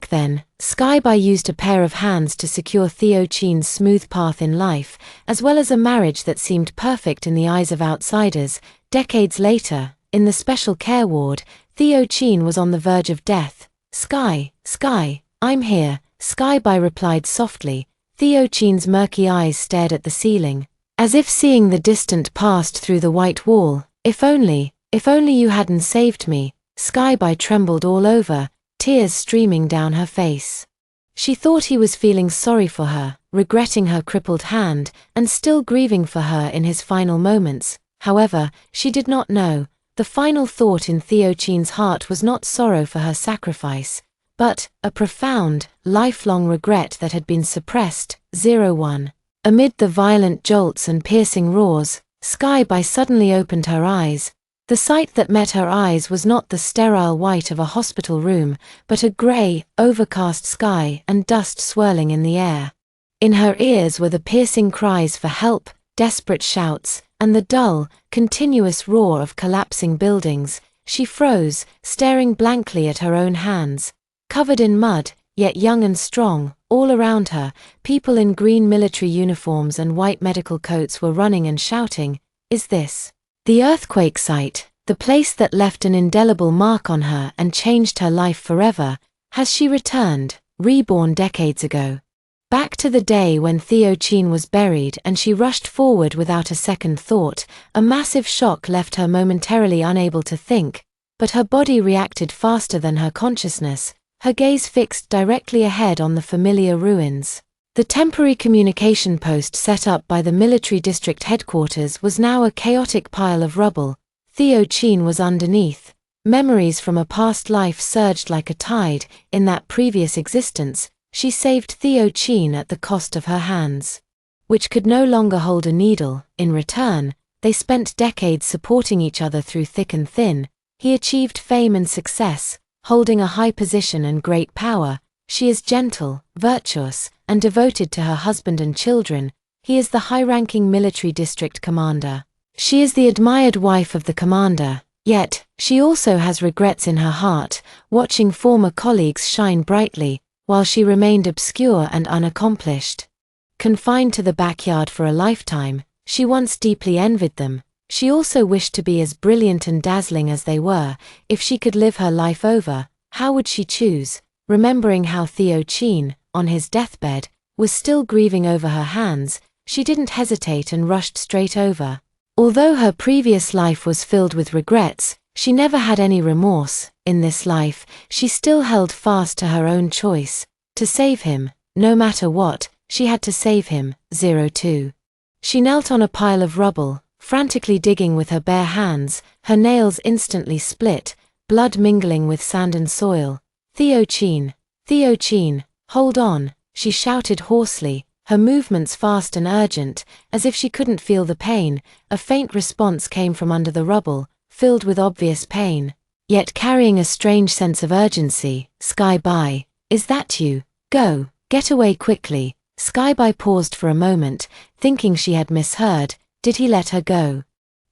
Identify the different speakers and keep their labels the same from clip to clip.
Speaker 1: Back then, Skyby used a pair of hands to secure Theo Chin's smooth path in life, as well as a marriage that seemed perfect in the eyes of outsiders. Decades later, in the special care ward, Theo Chin was on the verge of death. "Sky, I'm here," Skyby replied softly. Theo Chin's murky eyes stared at the ceiling, as if seeing the distant past through the white wall. If only you hadn't saved me." Skyby trembled all over, tears streaming down her face. She thought he was feeling sorry for her, regretting her crippled hand, and still grieving for her in his final moments. However, she did not know, the final thought in Theo Chin's heart was not sorrow for her sacrifice, but a profound, lifelong regret that had been suppressed. 01. Amid the violent jolts and piercing roars, Skyby suddenly opened her eyes. The sight that met her eyes was not the sterile white of a hospital room, but a grey, overcast sky and dust swirling in the air. In her ears were the piercing cries for help, desperate shouts, and the dull, continuous roar of collapsing buildings. She froze, staring blankly at her own hands. Covered in mud, yet young and strong, all around her, people in green military uniforms and white medical coats were running and shouting, "Is this the earthquake site, the place that left an indelible mark on her and changed her life forever? Has she returned, reborn decades ago?" Back to the day when Theo Chin was buried, and she rushed forward without a second thought. A massive shock left her momentarily unable to think, but her body reacted faster than her consciousness, her gaze fixed directly ahead on the familiar ruins. The temporary communication post set up by the military district headquarters was now a chaotic pile of rubble. Theo Chin was underneath. Memories from a past life surged like a tide. In that previous existence, she saved Theo Chin at the cost of her hands, which could no longer hold a needle. In return, they spent decades supporting each other through thick and thin. He achieved fame and success, holding a high position and great power. She is gentle, virtuous, and devoted to her husband and children. He is the high-ranking military district commander. She is the admired wife of the commander. Yet, she also has regrets in her heart, watching former colleagues shine brightly, while she remained obscure and unaccomplished. Confined to the backyard for a lifetime, she once deeply envied them. She also wished to be as brilliant and dazzling as they were. If she could live her life over, how would she choose? Remembering how Theo Chin, on his deathbed, was still grieving over her hands, she didn't hesitate and rushed straight over. Although her previous life was filled with regrets, she never had any remorse. In this life, she still held fast to her own choice. To save him, no matter what, she had to save him. 02. She knelt on a pile of rubble, frantically digging with her bare hands, her nails instantly split, blood mingling with sand and soil. Theo Chin, hold on," she shouted hoarsely, her movements fast and urgent, as if she couldn't feel the pain. A faint response came from under the rubble, filled with obvious pain, yet carrying a strange sense of urgency. "Skyby, is that you? Go, get away quickly." Skyby paused for a moment, thinking she had misheard. Did he let her go?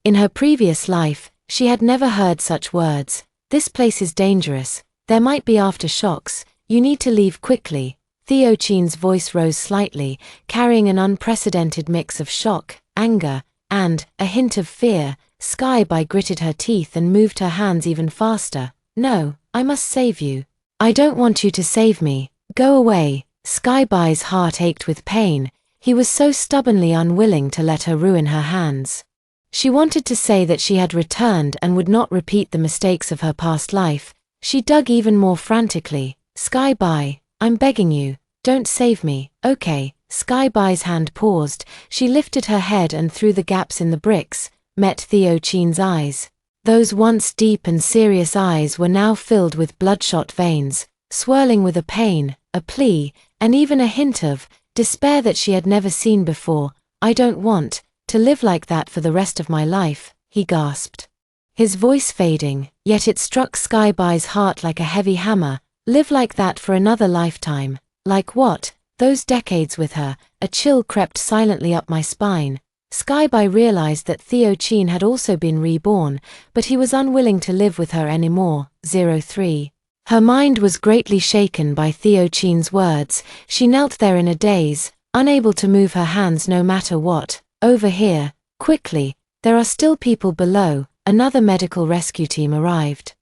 Speaker 1: In her previous life, she had never heard such words. "This place is dangerous. There might be aftershocks. You need to leave quickly." Theo Chin's voice rose slightly, carrying an unprecedented mix of shock, anger, and a hint of fear. Skyby gritted her teeth and moved her hands even faster. "No, I must save you." "I don't want you to save me. Go away." Skyby's heart ached with pain. He was so stubbornly unwilling to let her ruin her hands. She wanted to say that she had returned and would not repeat the mistakes of her past life. She dug even more frantically. "Skyby, I'm begging you, don't save me, okay?" Skyby's hand paused. She lifted her head and through the gaps in the bricks, met Theo Chin's eyes. Those once deep and serious eyes were now filled with bloodshot veins, swirling with a pain, a plea, and even a hint of despair that she had never seen before. "I don't want to live like that for the rest of my life," he gasped, his voice fading, yet it struck Skyby's heart like a heavy hammer. "Live like that for another lifetime? Like what? Those decades with her?" A chill crept silently up my spine. Skyby realized that Theo Chin had also been reborn, but he was unwilling to live with her anymore. 03. Her mind was greatly shaken by Theo Chin's words. She knelt there in a daze, unable to move her hands no matter what. Over here, quickly, there are still people below. Another medical rescue team arrived.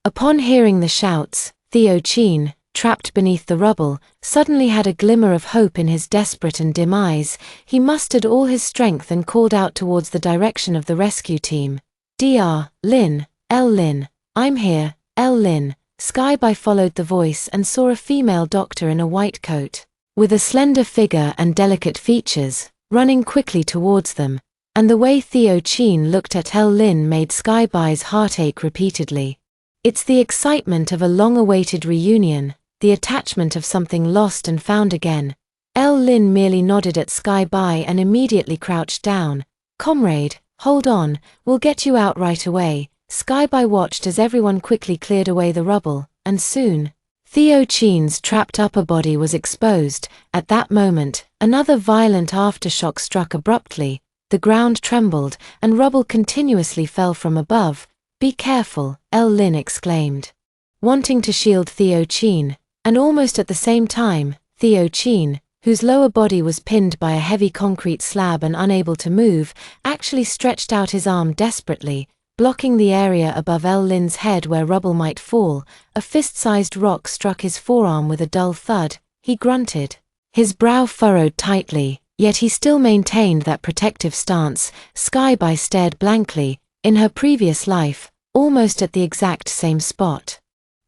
Speaker 1: Upon hearing the shouts, Theo Chin, trapped beneath the rubble, suddenly had a glimmer of hope in his desperate and dim eyes. He mustered all his strength and called out towards the direction of the rescue team. Dr. Lin, L. Lin, I'm here, L. Lin. Skyby followed the voice and saw a female doctor in a white coat, with a slender figure and delicate features, running quickly towards them, and the way Theo Chin looked at L. Lin made Skyby's heart ache repeatedly. It's the excitement of a long-awaited reunion, the attachment of something lost and found again. L. Lin merely nodded at Skyby and immediately crouched down. Comrade, hold on, we'll get you out right away. Skyby watched as everyone quickly cleared away the rubble, and soon, Theo Chin's trapped upper body was exposed. At that moment, another violent aftershock struck abruptly. The ground trembled, and rubble continuously fell from above. Be careful, L. Lin exclaimed, wanting to shield Theo Chin, and almost at the same time, Theo Chin, whose lower body was pinned by a heavy concrete slab and unable to move, actually stretched out his arm desperately, blocking the area above L. Lin's head where rubble might fall. A fist-sized rock struck his forearm with a dull thud. He grunted, his brow furrowed tightly, yet he still maintained that protective stance. Skyby stared blankly. In her previous life, almost at the exact same spot,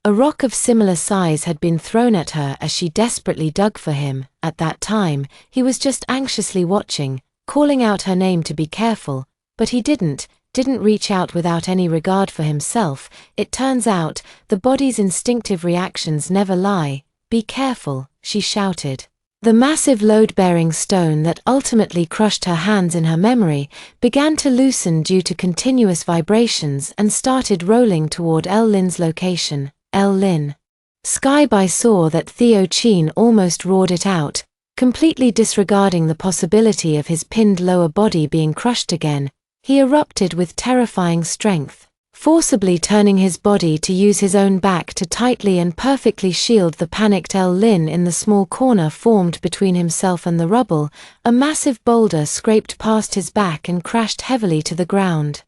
Speaker 1: a rock of similar size had been thrown at her as she desperately dug for him. At that time, he was just anxiously watching, calling out her name to be careful, but he didn't reach out without any regard for himself. It turns out, the body's instinctive reactions never lie. Be careful, she shouted. The massive load-bearing stone that ultimately crushed her hands in her memory began to loosen due to continuous vibrations and started rolling toward L. Lin's location. L. Lin. Skyby saw that Theo Chin almost roared it out, completely disregarding the possibility of his pinned lower body being crushed again. He erupted with terrifying strength, forcibly turning his body to use his own back to tightly and perfectly shield the panicked L. Lin in the small corner formed between himself and the rubble. A massive boulder scraped past his back and crashed heavily to the ground,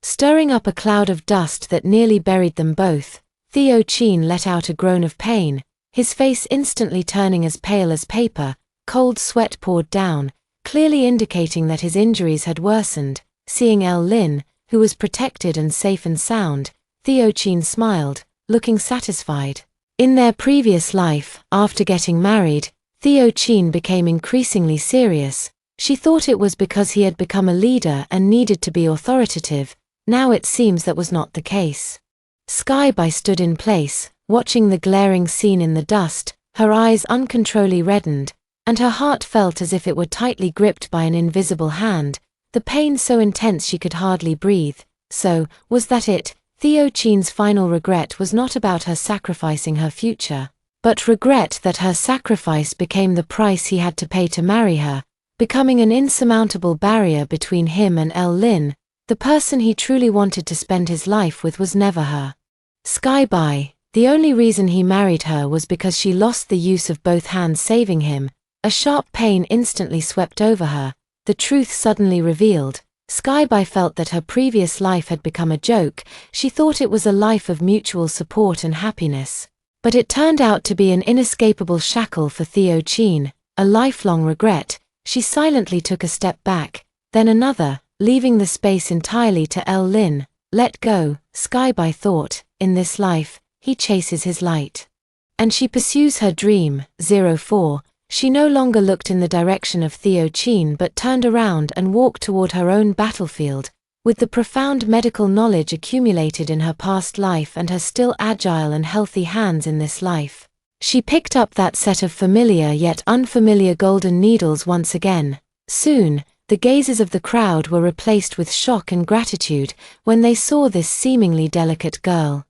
Speaker 1: stirring up a cloud of dust that nearly buried them both. Theo Chin let out a groan of pain, his face instantly turning as pale as paper. Cold sweat poured down, clearly indicating that his injuries had worsened. Seeing L. Lin, who was protected and safe and sound, Theo Chin smiled, looking satisfied. In their previous life, after getting married, Theo Chin became increasingly serious. She thought it was because he had become a leader and needed to be authoritative. Now it seems that was not the case. Skyby stood in place, watching the glaring scene in the dust, her eyes uncontrollably reddened, and her heart felt as if it were tightly gripped by an invisible hand. The pain so intense she could hardly breathe. So, was that it? Theo Chin's final regret was not about her sacrificing her future, but regret that her sacrifice became the price he had to pay to marry her, becoming an insurmountable barrier between him and L. Lin. The person he truly wanted to spend his life with was never her. Skyby. The only reason he married her was because she lost the use of both hands saving him. A sharp pain instantly swept over her. The truth suddenly revealed. Skyby felt that her previous life had become a joke. She thought it was a life of mutual support and happiness. But it turned out to be an inescapable shackle for Theo Chin, a lifelong regret. She silently took a step back, then another, leaving the space entirely to L. Lin. Let go, Skyby thought, in this life, he chases his light, and she pursues her dream. 04. She no longer looked in the direction of Theo Chin but turned around and walked toward her own battlefield. With the profound medical knowledge accumulated in her past life and her still agile and healthy hands in this life, she picked up that set of familiar yet unfamiliar golden needles once again. Soon, the gazes of the crowd were replaced with shock and gratitude when they saw this seemingly delicate girl,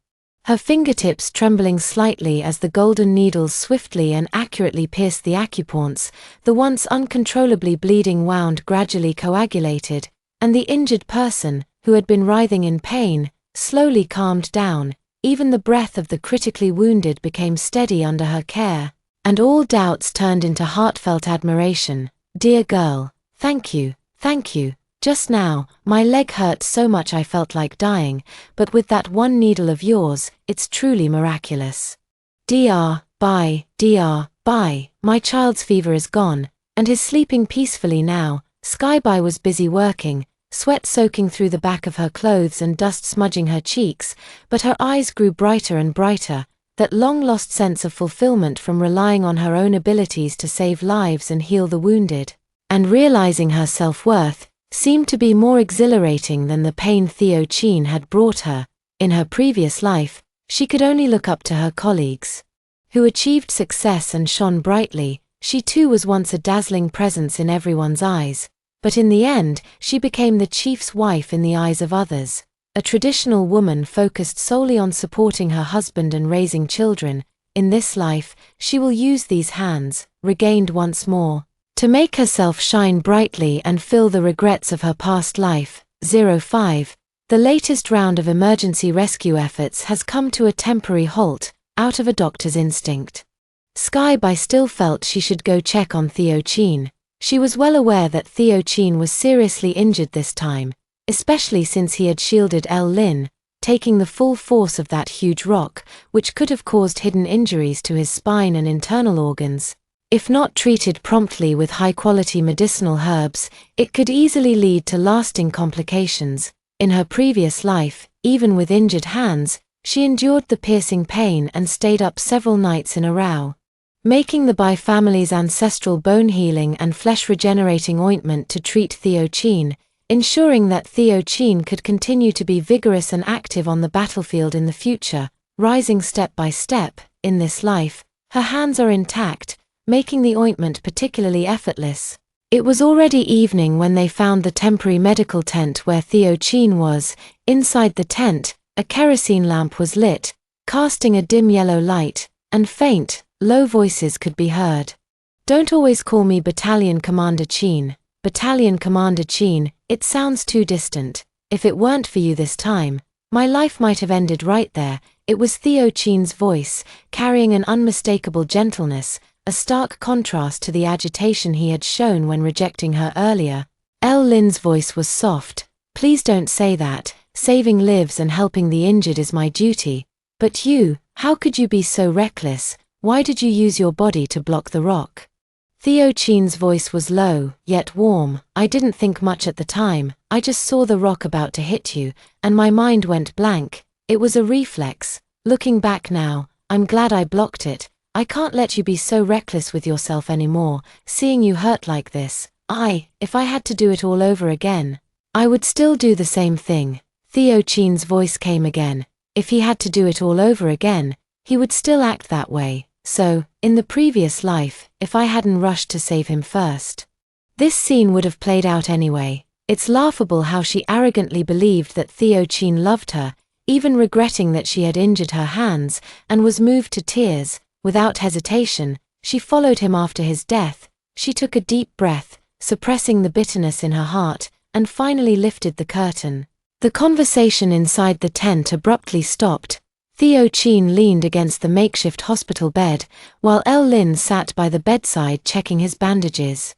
Speaker 1: her fingertips trembling slightly as the golden needles swiftly and accurately pierced the acupoints. The once uncontrollably bleeding wound gradually coagulated, and the injured person, who had been writhing in pain, slowly calmed down. even the breath of the critically wounded became steady under her care, and all doubts turned into heartfelt admiration. "Dear girl, thank you, thank you. Just now, my leg hurt so much I felt like dying, but with that one needle of yours, it's truly miraculous. Bye, my child's fever is gone, and is sleeping peacefully now." Skyby was busy working, sweat soaking through the back of her clothes and dust smudging her cheeks, but her eyes grew brighter and brighter, that long-lost sense of fulfillment from relying on her own abilities to save lives and heal the wounded, and realizing her self-worth, seemed to be more exhilarating than the pain Theo Chin had brought her. In her previous life, she could only look up to her colleagues, who achieved success and shone brightly. She too was once a dazzling presence in everyone's eyes, but in the end, she became the chief's wife in the eyes of others, a traditional woman focused solely on supporting her husband and raising children. In this life, she will use these hands, regained once more, to make herself shine brightly and fill the regrets of her past life. 05. The latest round of emergency rescue efforts has come to a temporary halt, out of a doctor's instinct. Skyby still felt she should go check on Theo Chin. She was well aware that Theo Chin was seriously injured this time, especially since he had shielded Lin, taking the full force of that huge rock, which could have caused hidden injuries to his spine and internal organs. If not treated promptly with high-quality medicinal herbs, it could easily lead to lasting complications. In her previous life, even with injured hands, she endured the piercing pain and stayed up several nights in a row, making the Bai family's ancestral bone healing and flesh-regenerating ointment to treat Theo Chin, ensuring that Theo Chin could continue to be vigorous and active on the battlefield in the future, rising step by step. In this life, her hands are intact, making the ointment particularly effortless. It was already evening when they found the temporary medical tent where Theo Chin was. Inside the tent, a kerosene lamp was lit, casting a dim yellow light, and faint, low voices could be heard. "Don't always call me Battalion Commander Chin. Battalion Commander Chin, it sounds too distant. If it weren't for you this time, my life might have ended right there." It was Theo Chin's voice, carrying an unmistakable gentleness, a stark contrast to the agitation he had shown when rejecting her earlier. Lin's voice was soft. "Please don't say that. Saving lives and helping the injured is my duty. But you, how could you be so reckless? Why did you use your body to block the rock?" Theo Chin's voice was low, yet warm. "I didn't think much at the time. I just saw the rock about to hit you, and my mind went blank. It was a reflex. Looking back now, I'm glad I blocked it. I can't let you be so reckless with yourself anymore. Seeing you hurt like this, if I had to do it all over again, I would still do the same thing." Theo Chin's voice came again. If he had to do it all over again, he would still act that way. So, in the previous life, if I hadn't rushed to save him first, this scene would have played out anyway. It's laughable how she arrogantly believed that Theo Chin loved her, even regretting that she had injured her hands, and was moved to tears. Without hesitation, she followed him after his death. She took a deep breath, suppressing the bitterness in her heart, and finally lifted the curtain. The conversation inside the tent abruptly stopped. Theo Chin leaned against the makeshift hospital bed, while Lin sat by the bedside checking his bandages.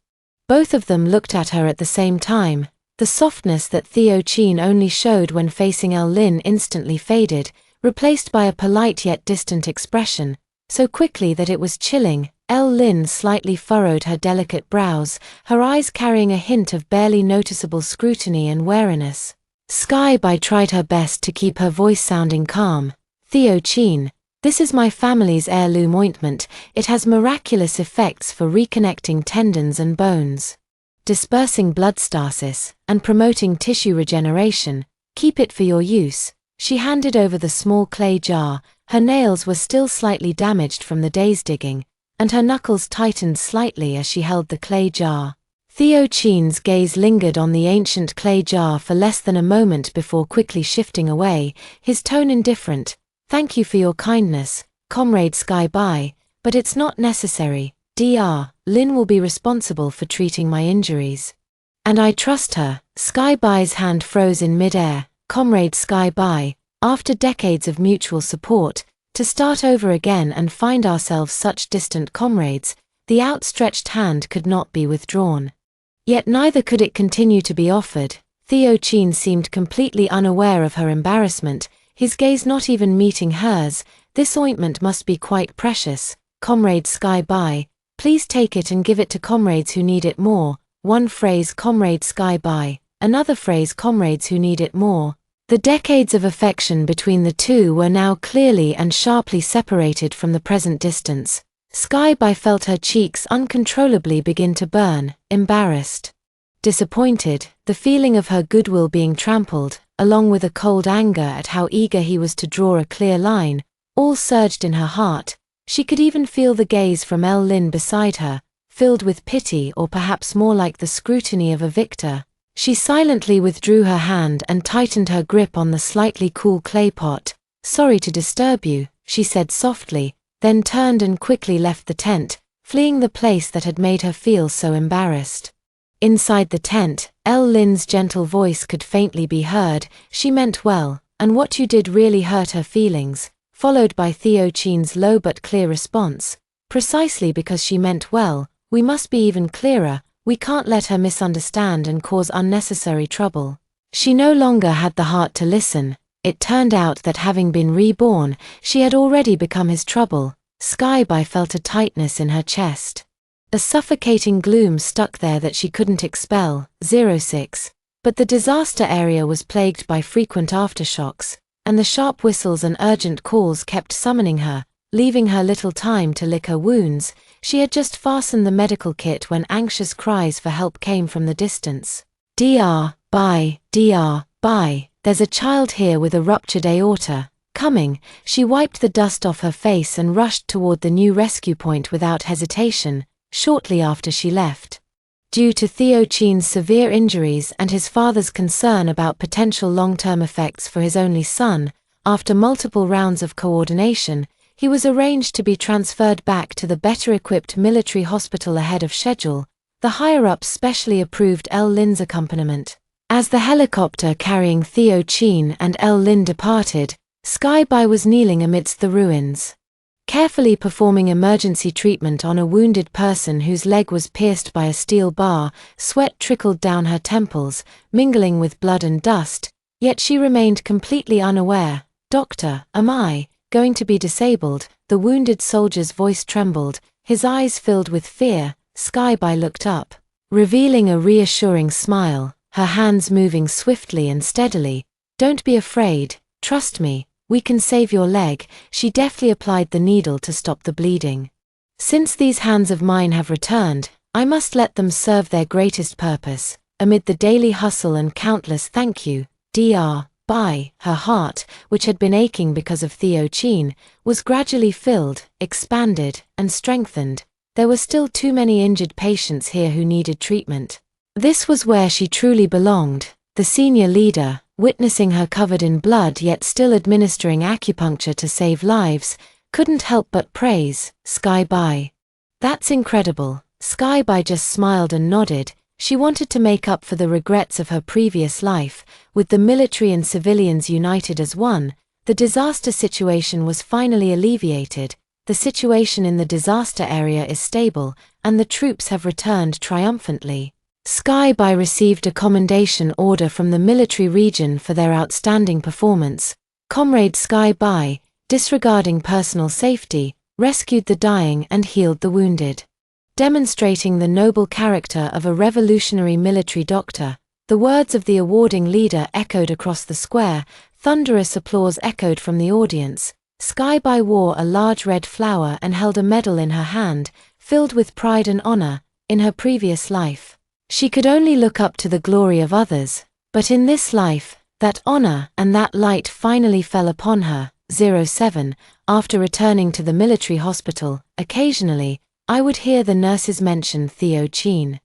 Speaker 1: Both of them looked at her at the same time. The softness that Theo Chin only showed when facing Lin instantly faded, replaced by a polite yet distant expression, so quickly that it was chilling. Lin slightly furrowed her delicate brows, her eyes carrying a hint of barely noticeable scrutiny and wariness. Skyby tried her best to keep her voice sounding calm. "Theo Chin, this is my family's heirloom ointment. It has miraculous effects for reconnecting tendons and bones, dispersing blood stasis, and promoting tissue regeneration. Keep it for your use." She handed over the small clay jar. Her nails were still slightly damaged from the day's digging, and her knuckles tightened slightly as she held the clay jar. Theo Chin's gaze lingered on the ancient clay jar for less than a moment before quickly shifting away, his tone indifferent. "Thank you for your kindness, Comrade Skyby, but it's not necessary. Lin will be responsible for treating my injuries, and I trust her." Skyby's hand froze in midair. "Comrade Skyby, After decades of mutual support, to start over again and find ourselves such distant comrades, the outstretched hand could not be withdrawn. Yet neither could it continue to be offered. Theo Chin seemed completely unaware of her embarrassment, his gaze not even meeting hers. This ointment must be quite precious. Comrade Sky Bai, please take it and give it to comrades who need it more. One phrase, Comrade Sky Bai, another phrase, comrades who need it more. The decades of affection between the two were now clearly and sharply separated from the present distance. Sky Bai felt her cheeks uncontrollably begin to burn, embarrassed, disappointed, the feeling of her goodwill being trampled, along with a cold anger at how eager he was to draw a clear line, all surged in her heart. She could even feel the gaze from El Lin beside her, filled with pity or perhaps more like the scrutiny of a victor. She silently withdrew her hand and tightened her grip on the slightly cool clay pot. "Sorry to disturb you," she said softly, then turned and quickly left the tent, fleeing the place that had made her feel so embarrassed. Inside the tent, El Lin's gentle voice could faintly be heard. "She meant well, and what you did really hurt her feelings," followed by Theo Chin's low but clear response. "Precisely because she meant well, we must be even clearer. We can't let her misunderstand and cause unnecessary trouble." She no longer had the heart to listen. It turned out that having been reborn, she had already become his trouble. Sky Bai felt a tightness in her chest. A suffocating gloom stuck there that she couldn't expel. 06. But the disaster area was plagued by frequent aftershocks, and the sharp whistles and urgent calls kept summoning her, leaving her little time to lick her wounds. She had just fastened the medical kit when anxious cries for help came from the distance. "Dr. Bai, Dr. Bai, there's a child here with a ruptured aorta. Coming." She wiped the dust off her face and rushed toward the new rescue point without hesitation. Shortly after she left, due to Theo Chin's severe injuries and his father's concern about potential long-term effects for his only son, after multiple rounds of coordination, he was arranged to be transferred back to the better-equipped military hospital ahead of schedule. The higher-ups specially approved El Lin's accompaniment. As the helicopter carrying Theo Chin and El Lin departed, Sky Bai was kneeling amidst the ruins, carefully performing emergency treatment on a wounded person whose leg was pierced by a steel bar. Sweat trickled down her temples, mingling with blood and dust, yet she remained completely unaware. "Doctor, am I going to be disabled?" The wounded soldier's voice trembled, his eyes filled with fear. Sky Bai looked up, revealing a reassuring smile, her hands moving swiftly and steadily. "Don't be afraid, trust me. We can save your leg." She deftly applied the needle to stop the bleeding. "Since these hands of mine have returned, I must let them serve their greatest purpose." Amid the daily hustle and countless "thank you, Dr. Bai," her heart, which had been aching because of Theo Chin, was gradually filled, expanded, and strengthened. There were still too many injured patients here who needed treatment. This was where she truly belonged. The senior leader, witnessing her covered in blood yet still administering acupuncture to save lives, couldn't help but praise Sky Bai. "That's incredible." Sky Bai just smiled and nodded. She wanted to make up for the regrets of her previous life. With the military and civilians united as one, the disaster situation was finally alleviated. The situation in the disaster area is stable, and the troops have returned triumphantly. Sky Bai received a commendation order from the military region for their outstanding performance. Comrade Sky Bai, disregarding personal safety, rescued the dying and healed the wounded, demonstrating the noble character of a revolutionary military doctor. The words of the awarding leader echoed across the square. Thunderous applause echoed from the audience. Sky Bai wore a large red flower and held a medal in her hand, filled with pride and honor. In her previous life, she could only look up to the glory of others, but in this life, that honor and that light finally fell upon her. 07. After returning to the military hospital, occasionally, I would hear the nurses mention Theo Chin.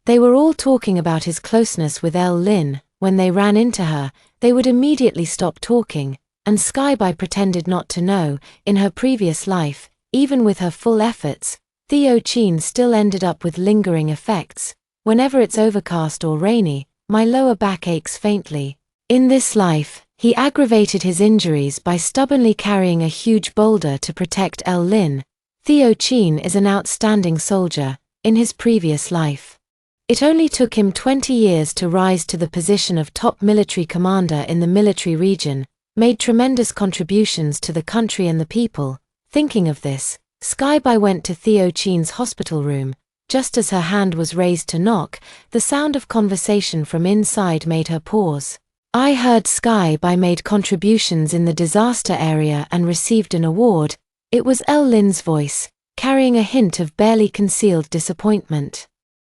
Speaker 1: They were all talking about his closeness with El Lin. When they ran into her, they would immediately stop talking, and Sky Bai pretended not to know. In her previous life, even with her full efforts, Theo Chin still ended up with lingering effects. "Whenever it's overcast or rainy, my lower back aches faintly. In this life, He aggravated his injuries by stubbornly carrying a huge boulder to protect El Lin. Theo Chin is an outstanding soldier in his previous life. It only took him 20 years to rise to the position of top military commander in the military region, made tremendous contributions to the country and the people. Thinking of this, Skyby went to Theo Chin's hospital room. Just as her hand was raised to knock, the sound of conversation from inside made her pause. I heard Skyby made contributions in the disaster area and received an award. It was El Lin's voice, carrying a hint of barely concealed disappointment.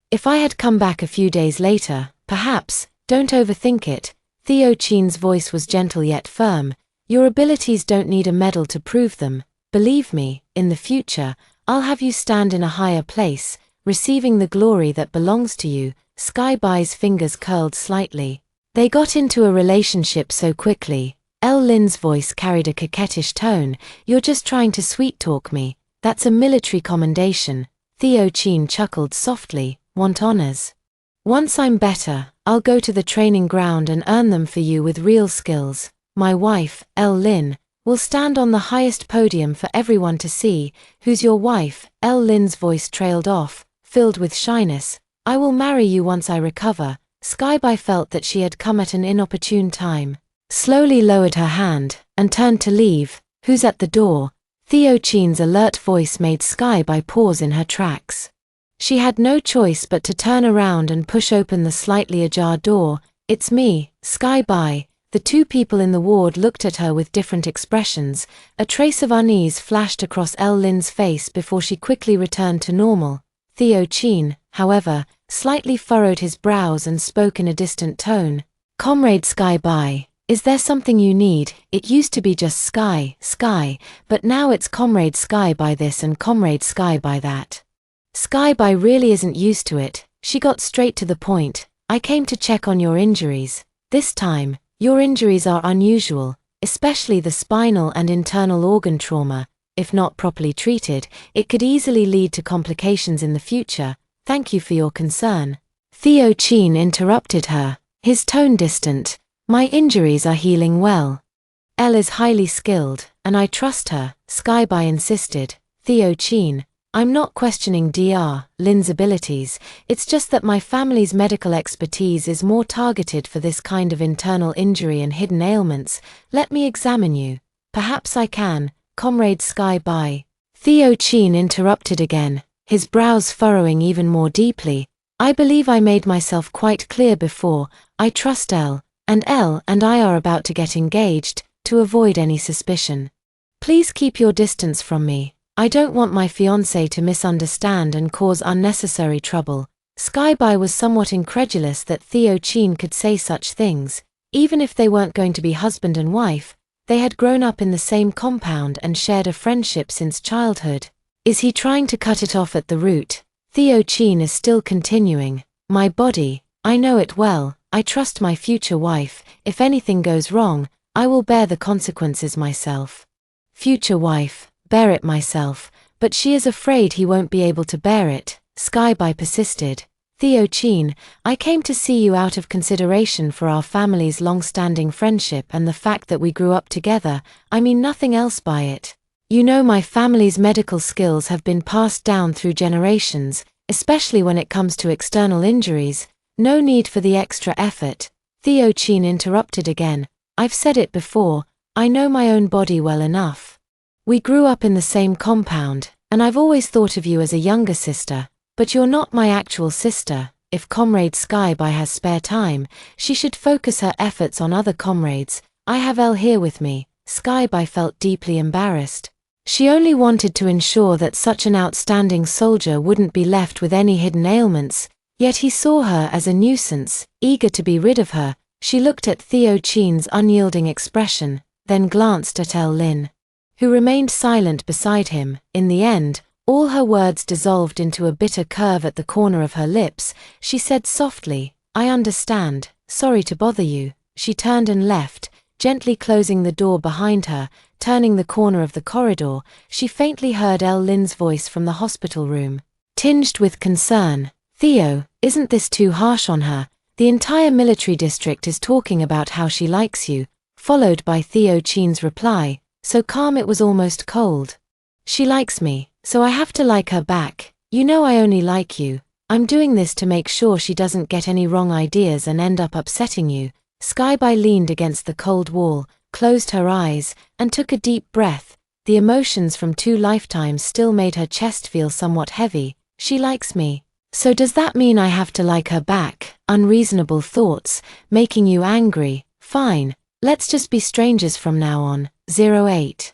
Speaker 1: If I had come back a few days later, perhaps, don't overthink it. Theo Chin's voice was gentle yet firm. Your abilities don't need a medal to prove them. Believe me, in the future, I'll have you stand in a higher place, receiving the glory that belongs to you. Skyby's fingers curled slightly. They got into a relationship so quickly. El Lin's voice carried a coquettish tone. You're just trying to sweet-talk me. That's a military commendation. Theo Chin chuckled softly. Want honors? Once I'm better, I'll go to the training ground and earn them for you with real skills. My wife, El Lin, will stand on the highest podium for everyone to see. Who's your wife? El Lin's voice trailed off, filled with shyness. I will marry you once I recover. Skyby felt that she had come at an inopportune time. Slowly lowered her hand, and turned to leave. Who's at the door? Theo Chin's alert voice made Skyby pause in her tracks. She had no choice but to turn around and push open the slightly ajar door. It's me, Skyby. The two people in the ward looked at her with different expressions. A trace of unease flashed across El Lin's face before she quickly returned to normal. Theo Chin, however, slightly furrowed his brows and spoke in a distant tone. Comrade Skyby, is there something you need? It used to be just Sky, but now it's Comrade Skyby this and Comrade Skyby that. Skyby really isn't used to it. She got straight to the point. I came to check on your injuries. This time, your injuries are unusual, especially the spinal and internal organ trauma. If not properly treated, it could easily lead to complications in the future. Thank you for your concern. Theo Chin interrupted her, his tone distant. My injuries are healing well. Elle is highly skilled, and I trust her, Skyby insisted. Theo Chin, I'm not questioning Dr. Lin's abilities, it's just that my family's medical expertise is more targeted for this kind of internal injury and hidden ailments. Let me examine you. Perhaps I can, Comrade Skyby. Theo Chin interrupted again, his brows furrowing even more deeply. I believe I made myself quite clear before. I trust Elle, and Elle and I are about to get engaged, to avoid any suspicion. Please keep your distance from me. I don't want my fiancé to misunderstand and cause unnecessary trouble. Skyby was somewhat incredulous that Theo Chin could say such things. Even if they weren't going to be husband and wife, they had grown up in the same compound and shared a friendship since childhood. Is he trying to cut it off at the root? Theo Chin is still continuing. My body, I know it well. I trust my future wife. If anything goes wrong, I will bear the consequences myself. Future wife, bear it myself, but she is afraid he won't be able to bear it, Skyby persisted. Theo Chin, I came to see you out of consideration for our family's long-standing friendship and the fact that we grew up together. I mean nothing else by it. You know my family's medical skills have been passed down through generations, especially when it comes to external injuries. No need for the extra effort. Theo Chin interrupted again. I've said it before, I know my own body well enough. We grew up in the same compound, and I've always thought of you as a younger sister, but you're not my actual sister. If Comrade Skyby has spare time, she should focus her efforts on other comrades. I have Elle here with me. Skyby felt deeply embarrassed. She only wanted to ensure that such an outstanding soldier wouldn't be left with any hidden ailments, yet he saw her as a nuisance, eager to be rid of her. She looked at Theo Chin's unyielding expression, then glanced at El Lin, who remained silent beside him. In the end, all her words dissolved into a bitter curve at the corner of her lips. She said softly, I understand, sorry to bother you. She turned and left, gently closing the door behind her. Turning the corner of the corridor, she faintly heard El Lin's voice from the hospital room, tinged with concern. Theo, isn't this too harsh on her? The entire military district is talking about how she likes you. followed by Theo Chin's reply, so calm it was almost cold. She likes me, so I have to like her back. You know I only like you. I'm doing this to make sure she doesn't get any wrong ideas and end up upsetting you. Skyby leaned against the cold wall, closed her eyes, and took a deep breath. The emotions from 2 lifetimes still made her chest feel somewhat heavy. She likes me. So does that mean I have to like her back? Unreasonable thoughts, making you angry. Fine. Let's just be strangers from now on. 08.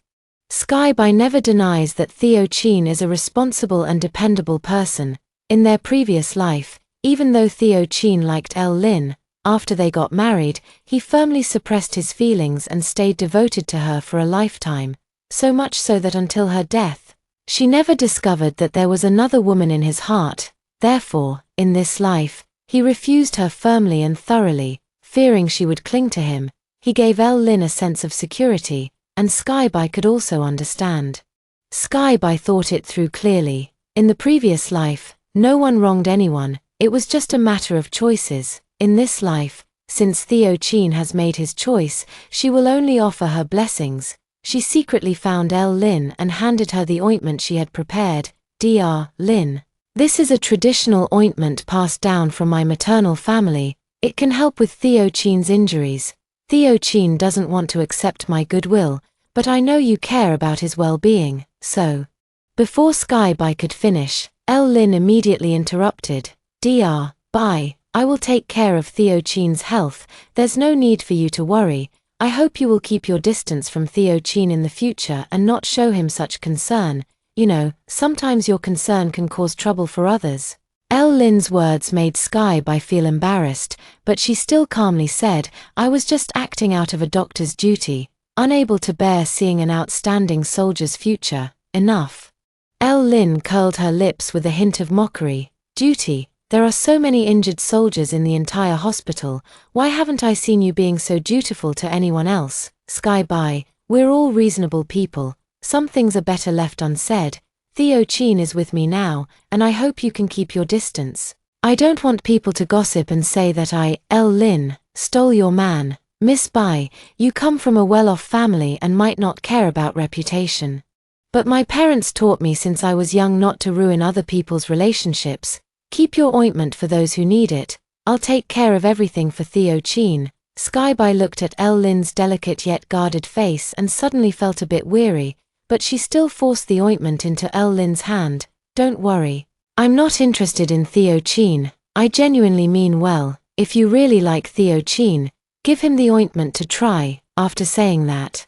Speaker 1: Skyby never denies that Theo Chin is a responsible and dependable person. In their previous life, even though Theo Chin liked El Lin, after they got married, he firmly suppressed his feelings and stayed devoted to her for a lifetime, so much so that until her death, she never discovered that there was another woman in his heart. Therefore, in this life, he refused her firmly and thoroughly, fearing she would cling to him. He gave El Lin a sense of security, and Skyby could also understand. Skyby thought it through clearly. In the previous life, no one wronged anyone, it was just a matter of choices. In this life, since Theo Chin has made his choice, she will only offer her blessings. She secretly found El Lin and handed her the ointment she had prepared. Dr. Lin. This is a traditional ointment passed down from my maternal family. It can help with Theo Chin's injuries. Theo Chin doesn't want to accept my goodwill, but I know you care about his well-being, so. Before Skyby could finish, El Lin immediately interrupted. Dr. Bye. I will take care of Theo Chin's health. There's no need for you to worry. I hope you will keep your distance from Theo Chin in the future and not show him such concern. You know, sometimes your concern can cause trouble for others. El Lin's words made Skyby feel embarrassed, but she still calmly said, I was just acting out of a doctor's duty, unable to bear seeing an outstanding soldier's future. Enough. El Lin curled her lips with a hint of mockery. Duty? There are so many injured soldiers in the entire hospital. Why haven't I seen you being so dutiful to anyone else? Skyby, we're all reasonable people. Some things are better left unsaid. Theo Chin is with me now, and I hope you can keep your distance. I don't want people to gossip and say that I, El Lin, stole your man. Miss Bai, you come from a well-off family and might not care about reputation. But my parents taught me since I was young not to ruin other people's relationships. Keep your ointment for those who need it. I'll take care of everything for Theo Chin. Skyby looked at El Lin's delicate yet guarded face and suddenly felt a bit weary, but she still forced the ointment into El Lin's hand. Don't worry. I'm not interested in Theo Chin. I genuinely mean well. If you really like Theo Chin, give him the ointment to try. After saying that,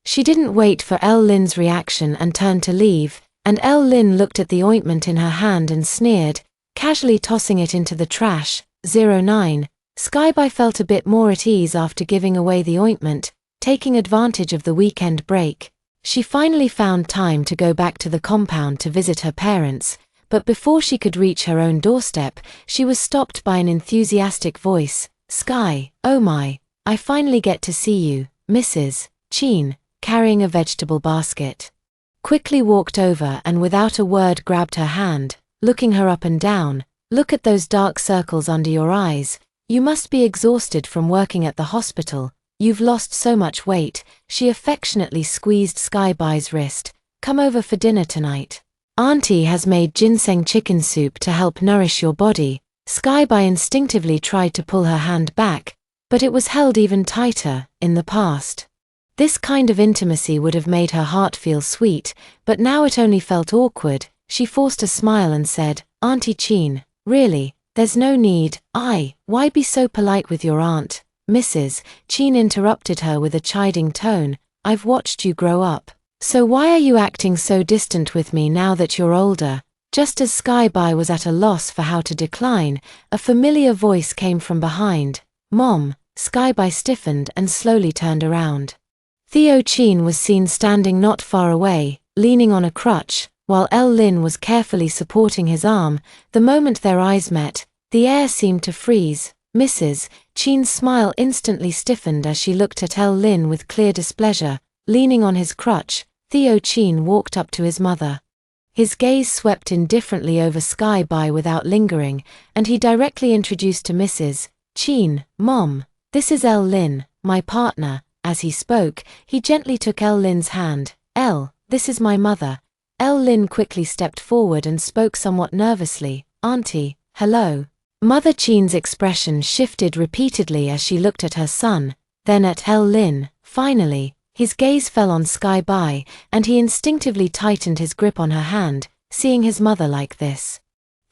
Speaker 1: she didn't wait for El Lin's reaction and turned to leave, and El Lin looked at the ointment in her hand and sneered, casually tossing it into the trash. 09. Skyby felt a bit more at ease after giving away the ointment, taking advantage of the weekend break. She finally found time to go back to the compound to visit her parents, but before she could reach her own doorstep, she was stopped by an enthusiastic voice. Sky, oh my, I finally get to see you, Mrs. Chin, carrying a vegetable basket. Quickly walked over and without a word grabbed her hand, looking her up and down. Look at those dark circles under your eyes. You must be exhausted from working at the hospital. You've lost so much weight. She affectionately squeezed Skyby's wrist. Come over for dinner tonight. Auntie has made ginseng chicken soup to help nourish your body. Skyby instinctively tried to pull her hand back, but it was held even tighter. In the past, this kind of intimacy would have made her heart feel sweet, but now it only felt awkward. She forced a smile and said, Auntie Chin, really, there's no need. Why be so polite with your aunt? Mrs. Chin interrupted her with a chiding tone. I've watched you grow up. So why are you acting so distant with me now that you're older? Just as Skyby was at a loss for how to decline, a familiar voice came from behind. Mom. Skyby stiffened and slowly turned around. Theo Chin was seen standing not far away, leaning on a crutch, while El Lin was carefully supporting his arm. The moment their eyes met, the air seemed to freeze. Mrs. Chin's smile instantly stiffened as she looked at El Lin with clear displeasure. Leaning on his crutch, Theo Chin walked up to his mother. His gaze swept indifferently over Skyby without lingering, and he directly introduced to Mrs. Chin, Mom, this is El Lin, my partner. As he spoke, he gently took Lin's hand. This is my mother. Lin quickly stepped forward and spoke somewhat nervously. Auntie, hello. Mother Qin's expression shifted repeatedly as she looked at her son, then at Lin. Finally, his gaze fell on Sky Bai, and he instinctively tightened his grip on her hand, seeing his mother like this.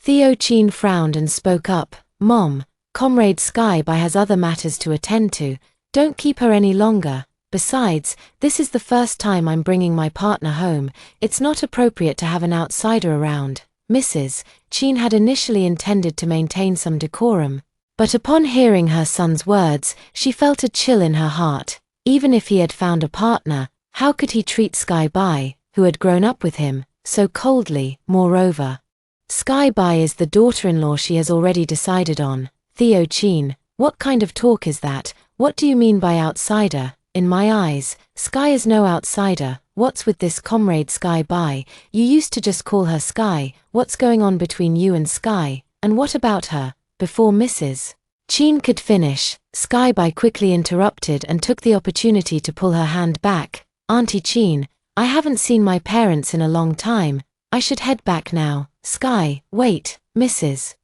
Speaker 1: Theo Qin frowned and spoke up. Mom, Comrade Sky Bai has other matters to attend to. Don't keep her any longer. Besides, this is the first time I'm bringing my partner home. It's not appropriate to have an outsider around. Mrs. Qin had initially intended to maintain some decorum, but upon hearing her son's words, she felt a chill in her heart. Even if he had found a partner, how could he treat Sky Bai, who had grown up with him, so coldly? Moreover, Sky Bai is the daughter-in-law she has already decided on. Theo Qin, what kind of talk is that? What do you mean by outsider? In my eyes, Sky is no outsider. What's with this Comrade Sky Bai? You used to just call her Sky. What's going on between you and Sky? And what about her? Before Mrs. Qin could finish, Sky Bai quickly interrupted and took the opportunity to pull her hand back. Auntie Qin, I haven't seen my parents in a long time. I should head back now. Sky, wait, Mrs.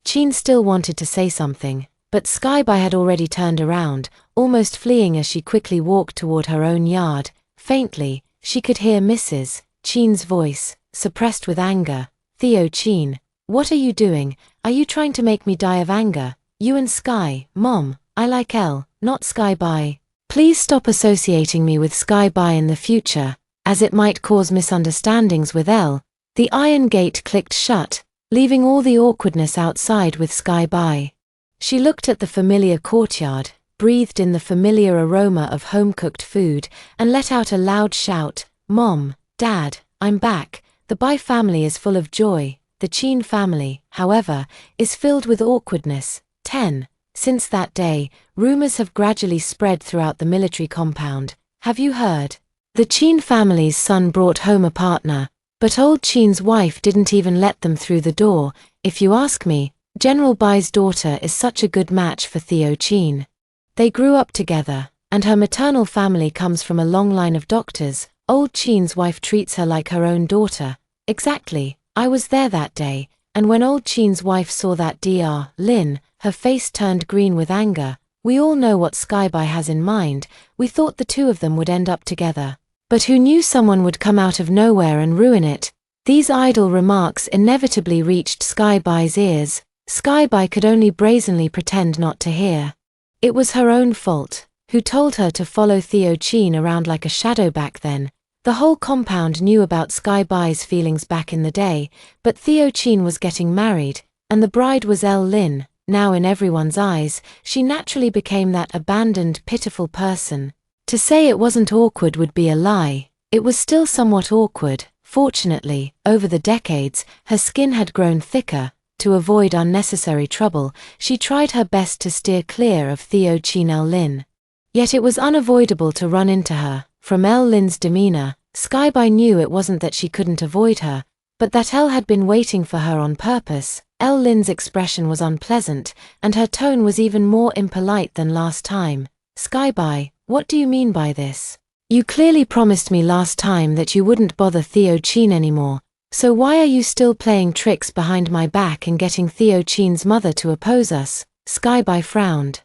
Speaker 1: Qin still wanted to say something, but Sky Bai had already turned around, almost fleeing as she quickly walked toward her own yard. Faintly, she could hear Mrs. Qin's voice, suppressed with anger. Theo Qin, what are you doing? Are you trying to make me die of anger? You and Sky, Mom, I like not Sky Bai. Please stop associating me with Sky Bai in the future, as it might cause misunderstandings with The iron gate clicked shut, leaving all the awkwardness outside with Sky Bai. She looked at the familiar courtyard, breathed in the familiar aroma of home-cooked food, and let out a loud shout. Mom, Dad, I'm back. The Bai family is full of joy. The Qin family, however, is filled with awkwardness. 10. Since that day, rumors have gradually spread throughout the military compound. Have you heard? The Qin family's son brought home a partner, but old Qin's wife didn't even let them through the door. If you ask me, General Bai's daughter is such a good match for Theo Qin. They grew up together, and her maternal family comes from a long line of doctors. Old Qin's wife treats her like her own daughter. Exactly, I was there that day, and when old Qin's wife saw that Dr. Lin, her face turned green with anger. We all know what Sky Bai has in mind. We thought the two of them would end up together. But who knew someone would come out of nowhere and ruin it? These idle remarks inevitably reached Sky Bai's ears. Sky Bai could only brazenly pretend not to hear. It was her own fault. Who told her to follow Theo Qin around like a shadow back then? The whole compound knew about Sky Bai's feelings back in the day, but Theo Qin was getting married, and the bride was Lin. Now in everyone's eyes, she naturally became that abandoned, pitiful person. To say it wasn't awkward would be a lie. It was still somewhat awkward. Fortunately, over the decades, her skin had grown thicker. To avoid unnecessary trouble, she tried her best to steer clear of Theo Qin Lin. Yet it was unavoidable to run into her. From Lin's demeanor, Sky Bai knew it wasn't that she couldn't avoid her, but that had been waiting for her on purpose. Lin's expression was unpleasant, and her tone was even more impolite than last time. Sky Bai, what do you mean by this? You clearly promised me last time that you wouldn't bother Theo Qin anymore, so why are you still playing tricks behind my back and getting Theo Qin's mother to oppose us? Sky Bai frowned.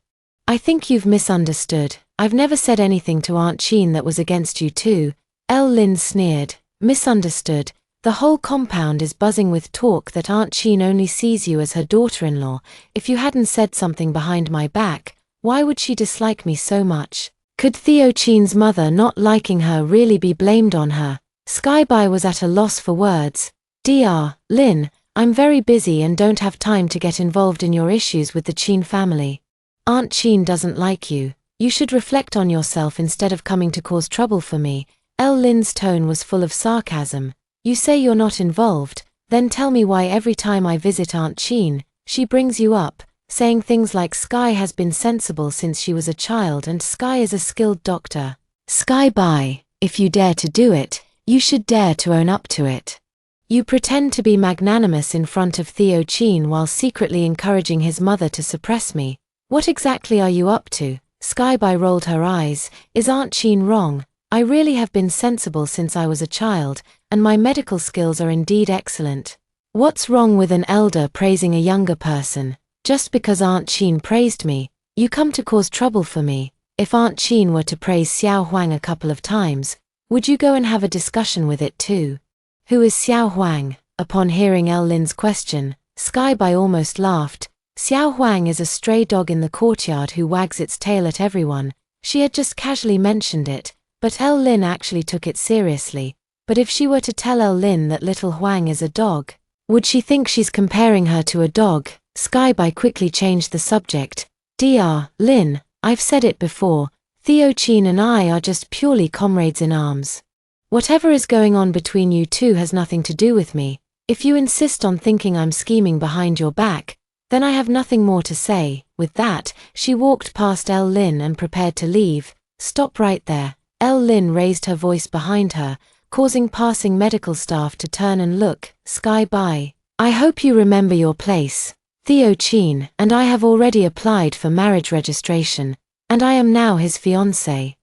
Speaker 1: I think you've misunderstood. I've never said anything to Aunt Qin that was against you too. Lin sneered. Misunderstood. The whole compound is buzzing with talk that Aunt Qin only sees you as her daughter-in-law. If you hadn't said something behind my back, why would she dislike me so much? Could Theo Qin's mother not liking her really be blamed on her? Sky Bai was at a loss for words. Dr. Lin, I'm very busy and don't have time to get involved in your issues with the Qin family. Aunt Qin doesn't like you. You should reflect on yourself instead of coming to cause trouble for me. Lin's tone was full of sarcasm. You say you're not involved, then tell me why every time I visit Aunt Qin, she brings you up, saying things like Sky has been sensible since she was a child and Sky is a skilled doctor. Sky Bai, if you dare to do it, you should dare to own up to it. You pretend to be magnanimous in front of Theo Qin while secretly encouraging his mother to suppress me. What exactly are you up to? Skyby rolled her eyes. Is Aunt Chin wrong? I really have been sensible since I was a child, and my medical skills are indeed excellent. What's wrong with an elder praising a younger person? Just because Aunt Chin praised me, you come to cause trouble for me. If Aunt Chin were to praise Xiao Huang a couple of times, would you go and have a discussion with it too? Who is Xiao Huang? Upon hearing El Lin's question, Skyby almost laughed. Xiao Huang is a stray dog in the courtyard who wags its tail at everyone. She had just casually mentioned it, but El Lin actually took it seriously. But if she were to tell El Lin that little Huang is a dog, would she think she's comparing her to a dog? Skyby quickly changed the subject. Dr. Lin, I've said it before, Theo Chin and I are just purely comrades in arms. Whatever is going on between you two has nothing to do with me. If you insist on thinking I'm scheming behind your back, then I have nothing more to say. With that, she walked past El Lin and prepared to leave. Stop right there. El Lin raised her voice behind her, causing passing medical staff to turn and look. Skyby, I hope you remember your place. Theo Chin and I have already applied for marriage registration, and I am now his fiancée.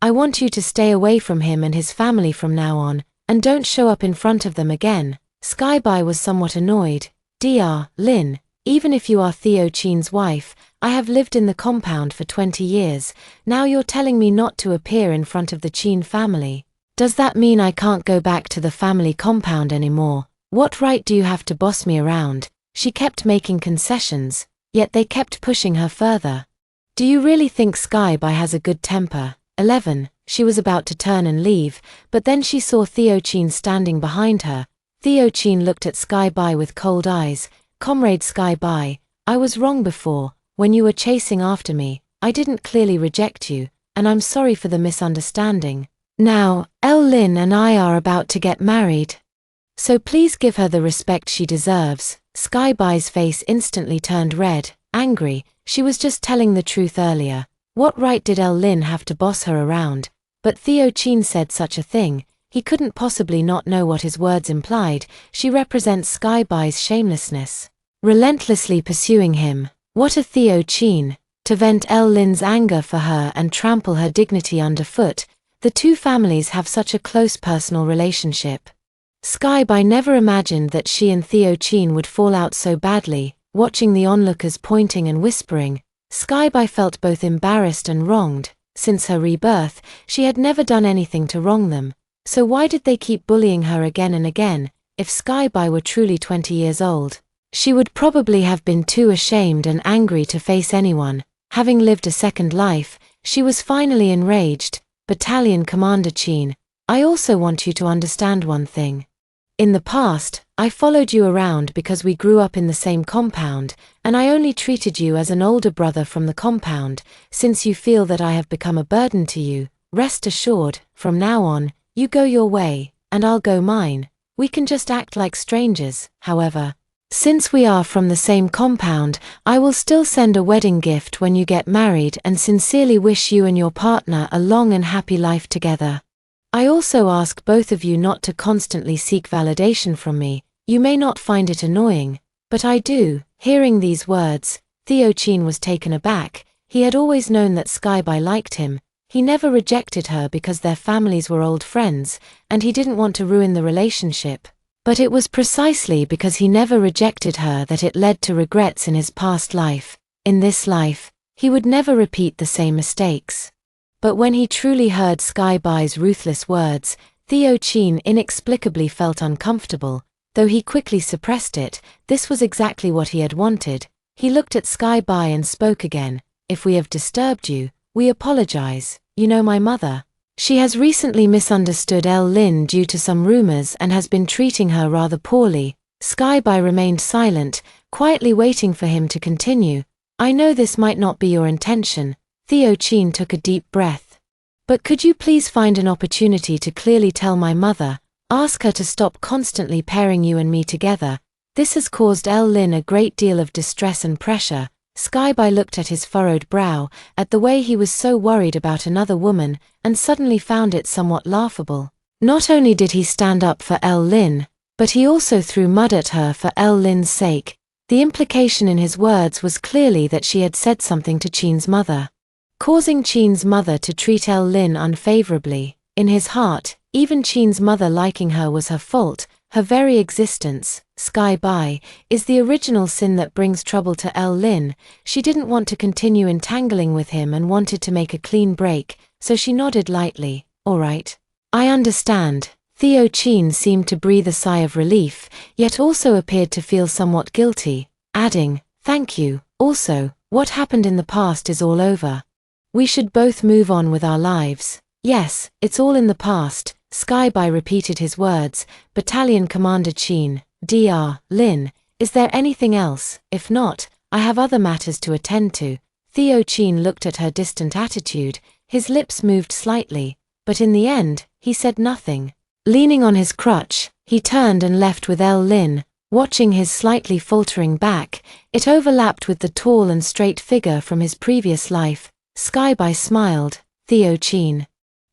Speaker 1: I want you to stay away from him and his family from now on, and don't show up in front of them again. Skyby was somewhat annoyed. Dr. Lin, even if you are Theo Chin's wife, I have lived in the compound for 20 years, now you're telling me not to appear in front of the Chin family. Does that mean I can't go back to the family compound anymore? What right do you have to boss me around? She kept making concessions, yet they kept pushing her further. Do you really think Skyby has a good temper? 11. She was about to turn and leave, but then she saw Theo Chin standing behind her. Theo Chin looked at Skyby with cold eyes. Comrade Skyby, I was wrong before. When you were chasing after me, I didn't clearly reject you, and I'm sorry for the misunderstanding. Now, El Lin and I are about to get married. So please give her the respect she deserves. Skyby's face instantly turned red, angry. She was just telling the truth earlier. What right did El Lin have to boss her around? But Theo Chin said such a thing. He couldn't possibly not know what his words implied. She represents Skyby's shamelessness, relentlessly pursuing him. What a Theo Chin! To vent El Lin's anger for her and trample her dignity underfoot. The two families have such a close personal relationship. Skyby never imagined that she and Theo Chin would fall out so badly. Watching the onlookers pointing and whispering, Skyby felt both embarrassed and wronged. Since her rebirth, she had never done anything to wrong them. So why did they keep bullying her again and again? If Skyby were truly 20 years old, she would probably have been too ashamed and angry to face anyone. Having lived a second life, she was finally enraged. Battalion Commander Chin, I also want you to understand one thing. In the past, I followed you around because we grew up in the same compound, and I only treated you as an older brother from the compound. Since you feel that I have become a burden to you, rest assured, from now on, you go your way, and I'll go mine. We can just act like strangers. However, since we are from the same compound, I will still send a wedding gift when you get married and sincerely wish you and your partner a long and happy life together. I also ask both of you not to constantly seek validation from me. You may not find it annoying, but I do. Hearing these words, Theo Chin was taken aback. He had always known that Skyby liked him. He never rejected her because their families were old friends, and he didn't want to ruin the relationship. But it was precisely because he never rejected her that it led to regrets in his past life. In this life, he would never repeat the same mistakes. But when he truly heard Skyby's ruthless words, Theo Chin inexplicably felt uncomfortable. Though he quickly suppressed it, this was exactly what he had wanted. He looked at Skyby and spoke again. If we have disturbed you, we apologize. You know my mother. She has recently misunderstood El Lin due to some rumors and has been treating her rather poorly. Skyby remained silent, quietly waiting for him to continue. I know this might not be your intention. Theo Chin took a deep breath. But could you please find an opportunity to clearly tell my mother, ask her to stop constantly pairing you and me together. This has caused El Lin a great deal of distress and pressure. Skyby looked at his furrowed brow, at the way he was so worried about another woman, and suddenly found it somewhat laughable. Not only did he stand up for El Lin, but he also threw mud at her for El Lin's sake. The implication in his words was clearly that she had said something to Chin's mother. causing Chin's mother to treat El Lin unfavorably. In his heart, even Chin's mother liking her was her fault. Her very existence, Sky Bai, is the original sin that brings trouble to El Lin. She didn't want to continue entangling with him and wanted to make a clean break, so she nodded lightly. All right. I understand. Theo Chin seemed to breathe a sigh of relief, yet also appeared to feel somewhat guilty, adding, thank you. Also, what happened in the past is all over. We should both move on with our lives. Yes, it's all in the past. Sky Bai repeated his words. Battalion Commander Chin, Dr. Lin, is there anything else? If not, I have other matters to attend to. Theo Chin looked at her distant attitude. His lips moved slightly, but in the end, he said nothing. Leaning on his crutch, he turned and left with El Lin. Watching his slightly faltering back, it overlapped with the tall and straight figure from his previous life. Sky Bai smiled. Theo Chin,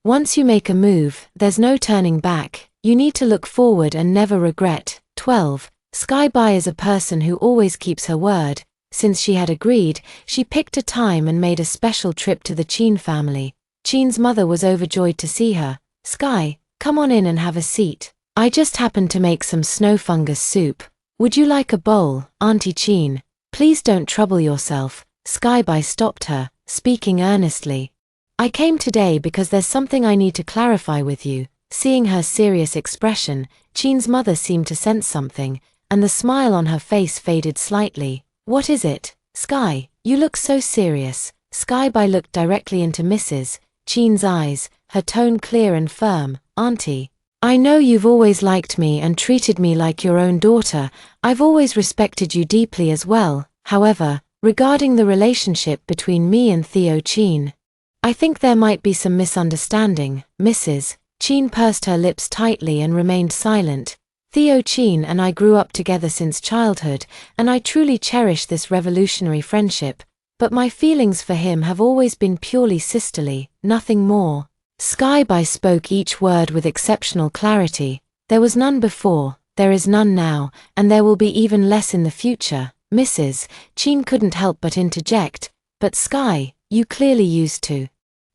Speaker 1: once you make a move, there's no turning back. You need to look forward and never regret. 12. Sky Bai is a person who always keeps her word. Since she had agreed, she picked a time and made a special trip to the Chin family. Chin's mother was overjoyed to see her. Sky, come on in and have a seat. I just happened to make some snow fungus soup. Would you like a bowl, Auntie Chin? Please don't trouble yourself. Sky Bai stopped her, speaking earnestly. I came today because there's something I need to clarify with you. Seeing her serious expression, Chin's mother seemed to sense something, and the smile on her face faded slightly. What is it? Sky, you look so serious. Sky Bai looked directly into Mrs. Chin's eyes, her tone clear and firm. Auntie, I know you've always liked me and treated me like your own daughter. I've always respected you deeply as well. However, regarding the relationship between me and Theo Chin, I think there might be some misunderstanding. Mrs. Chin pursed her lips tightly and remained silent. Theo Chin and I grew up together since childhood, and I truly cherish this revolutionary friendship, but my feelings for him have always been purely sisterly, nothing more. Sky Bai spoke each word with exceptional clarity. There was none before, there is none now, and there will be even less in the future. Mrs. Chin couldn't help but interject, but Sky, you clearly used to.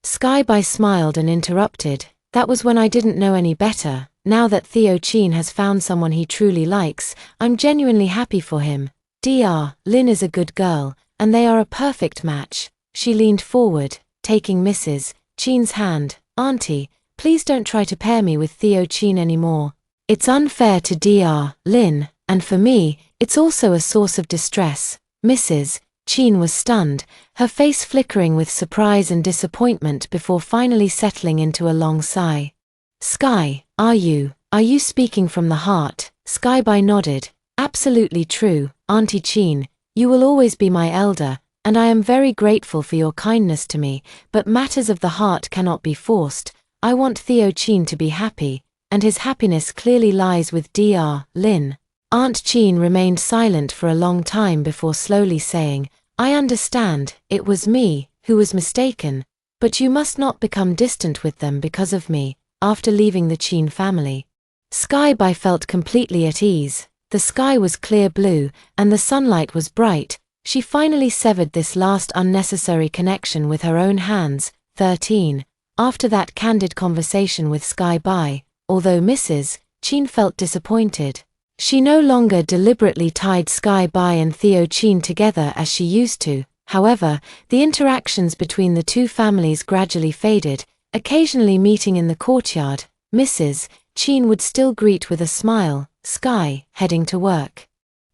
Speaker 1: Sky Bai smiled and interrupted. That was when I didn't know any better. Now that Theo Chin has found someone he truly likes, I'm genuinely happy for him. Dr. Lin is a good girl, and they are a perfect match. She leaned forward, taking Mrs. Chin's hand. Auntie, please don't try to pair me with Theo Chin anymore. It's unfair to Dr. Lin, and for me, it's also a source of distress. Mrs. Chin was stunned, her face flickering with surprise and disappointment before finally settling into a long sigh. Sky, are you speaking from the heart? Sky Bai nodded. Absolutely true, Auntie Chin, you will always be my elder, and I am very grateful for your kindness to me, but matters of the heart cannot be forced. I want Theo Chin to be happy, and his happiness clearly lies with Dr. Lin. Aunt Chin remained silent for a long time before slowly saying, I understand, it was me who was mistaken, but you must not become distant with them because of me, after leaving the Chin family. Sky Bai felt completely at ease. The sky was clear blue, and the sunlight was bright. She finally severed this last unnecessary connection with her own hands. 13. After that candid conversation with Sky Bai, although Mrs. Chin felt disappointed, she no longer deliberately tied Sky Bai and Theo Chin together as she used to. However, the interactions between the two families gradually faded, occasionally meeting in the courtyard. Mrs. Chin would still greet with a smile, Sky, heading to work.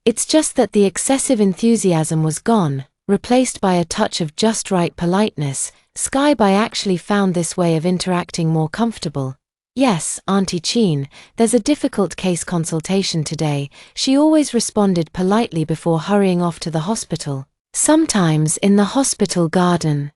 Speaker 1: It's just that the excessive enthusiasm was gone, replaced by a touch of just right politeness. Sky Bai actually found this way of interacting more comfortable. Yes, Auntie Chin, there's a difficult case consultation today. She always responded politely before hurrying off to the hospital. Sometimes in the hospital garden,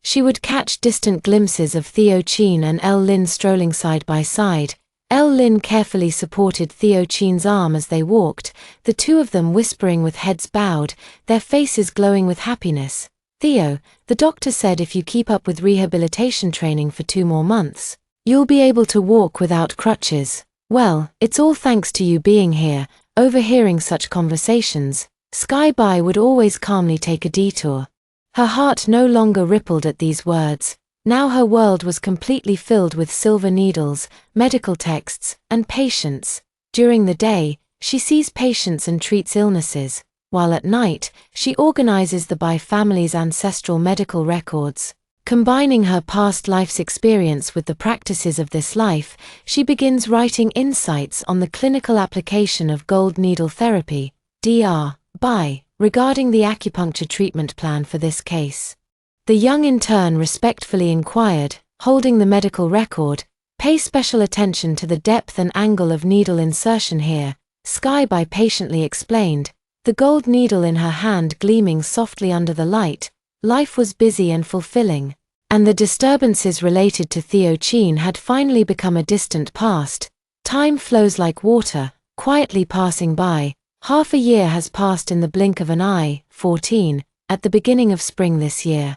Speaker 1: she would catch distant glimpses of Theo Chin and El Lin strolling side by side. El Lin carefully supported Theo Chin's arm as they walked, the two of them whispering with heads bowed, their faces glowing with happiness. Theo, the doctor said if you keep up with rehabilitation training for 2 more months, you'll be able to walk without crutches. Well, it's all thanks to you being here. Overhearing such conversations, Sky Bai would always calmly take a detour. Her heart no longer rippled at these words. Now her world was completely filled with silver needles, medical texts, and patients. During the day, she sees patients and treats illnesses, while at night, she organizes the Bai family's ancestral medical records. Combining her past life's experience with the practices of this life, she begins writing insights on the clinical application of gold needle therapy, Dr. Bai, regarding the acupuncture treatment plan for this case. The young intern respectfully inquired, holding the medical record, "Pay special attention to the depth and angle of needle insertion here," Sky Bai patiently explained, the gold needle in her hand gleaming softly under the light. Life was busy and fulfilling, and the disturbances related to Theo Chin had finally become a distant past. Time flows like water, quietly passing by. Half a year has passed in the blink of an eye. 14, at the beginning of spring this year.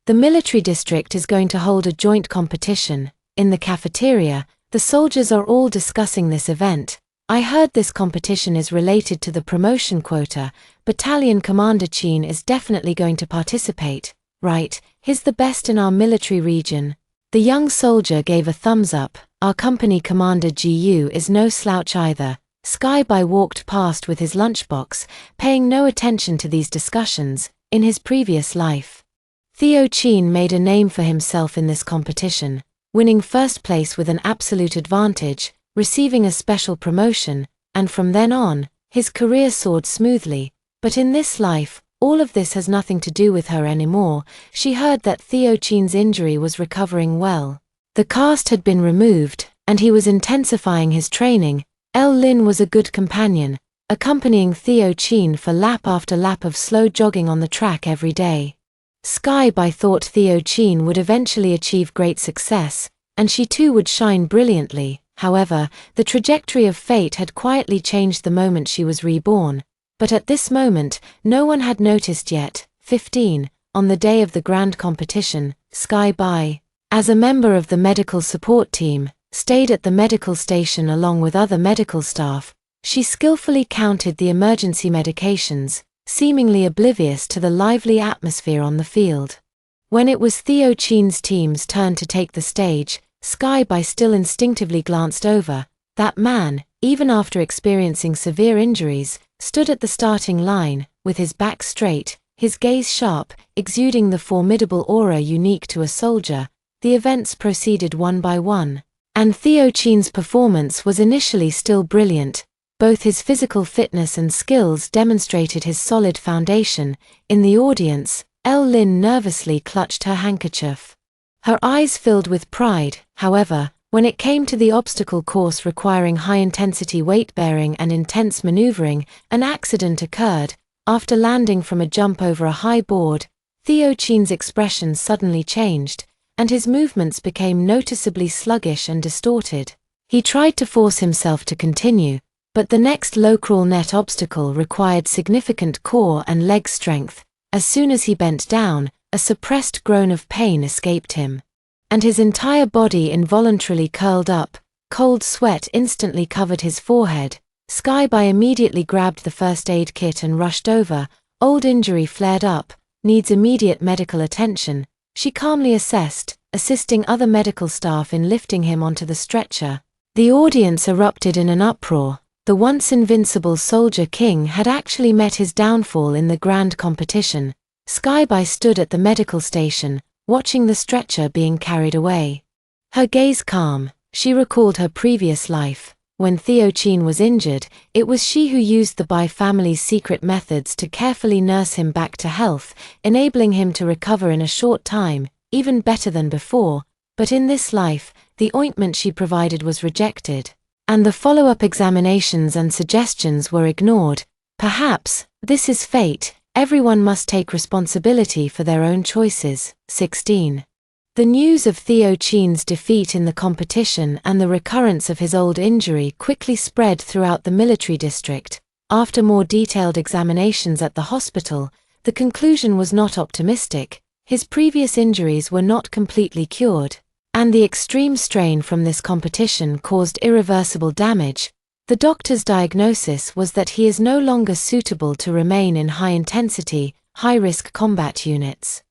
Speaker 1: The military district is going to hold a joint competition. In the cafeteria, the soldiers are all discussing this event. "I heard this competition is related to the promotion quota. Battalion Commander Chin is definitely going to participate, right? He's the best in our military region." The young soldier gave a thumbs up. "Our company commander GU is no slouch either." Sky Bai walked past with his lunchbox, paying no attention to these discussions. In his previous life, Theo Chin made a name for himself in this competition, winning first place with an absolute advantage, receiving a special promotion, and from then on, his career soared smoothly. But in this life, all of this has nothing to do with her anymore. She heard that Theo Chin's injury was recovering well. The cast had been removed, and he was intensifying his training. El Lin was a good companion, accompanying Theo Chin for lap after lap of slow jogging on the track every day. Sky Bai thought Theo Chin would eventually achieve great success, and she too would shine brilliantly. However, the trajectory of fate had quietly changed the moment she was reborn. But at this moment, no one had noticed yet. 15. On the day of the grand competition, Sky Bai, as a member of the medical support team, stayed at the medical station along with other medical staff. She skillfully counted the emergency medications, seemingly oblivious to the lively atmosphere on the field. When it was Theo Chin's team's turn to take the stage, Sky Bai still instinctively glanced over. That man, even after experiencing severe injuries, stood at the starting line, with his back straight, his gaze sharp, exuding the formidable aura unique to a soldier. The events proceeded one by one, and Theo Chin's performance was initially still brilliant. Both his physical fitness and skills demonstrated his solid foundation. In the audience, El Lin nervously clutched her handkerchief. Her eyes filled with pride. However, when it came to the obstacle course requiring high-intensity weight-bearing and intense maneuvering, an accident occurred. After landing from a jump over a high board, Theo Chin's expression suddenly changed, and his movements became noticeably sluggish and distorted. He tried to force himself to continue, but the next low-crawl net obstacle required significant core and leg strength. As soon as he bent down, a suppressed groan of pain escaped him, and his entire body involuntarily curled up. Cold sweat instantly covered his forehead. Sky Bai immediately grabbed the first aid kit and rushed over. Old injury flared up, needs immediate medical attention. She calmly assessed, assisting other medical staff in lifting him onto the stretcher. The audience erupted in an uproar. The once invincible Soldier King had actually met his downfall in the grand competition. Sky Bai stood at the medical station, watching the stretcher being carried away. Her gaze calm, she recalled her previous life. When Theo Chin was injured, it was she who used the Bai family's secret methods to carefully nurse him back to health, enabling him to recover in a short time, even better than before. But in this life, the ointment she provided was rejected, and the follow-up examinations and suggestions were ignored. Perhaps, this is fate. Everyone must take responsibility for their own choices. 16. The news of Theo Chin's defeat in the competition and the recurrence of his old injury quickly spread throughout the military district. After more detailed examinations at the hospital, the conclusion was not optimistic. His previous injuries were not completely cured, and the extreme strain from this competition caused irreversible damage. The doctor's diagnosis was that he is no longer suitable to remain in high-intensity, high-risk combat units.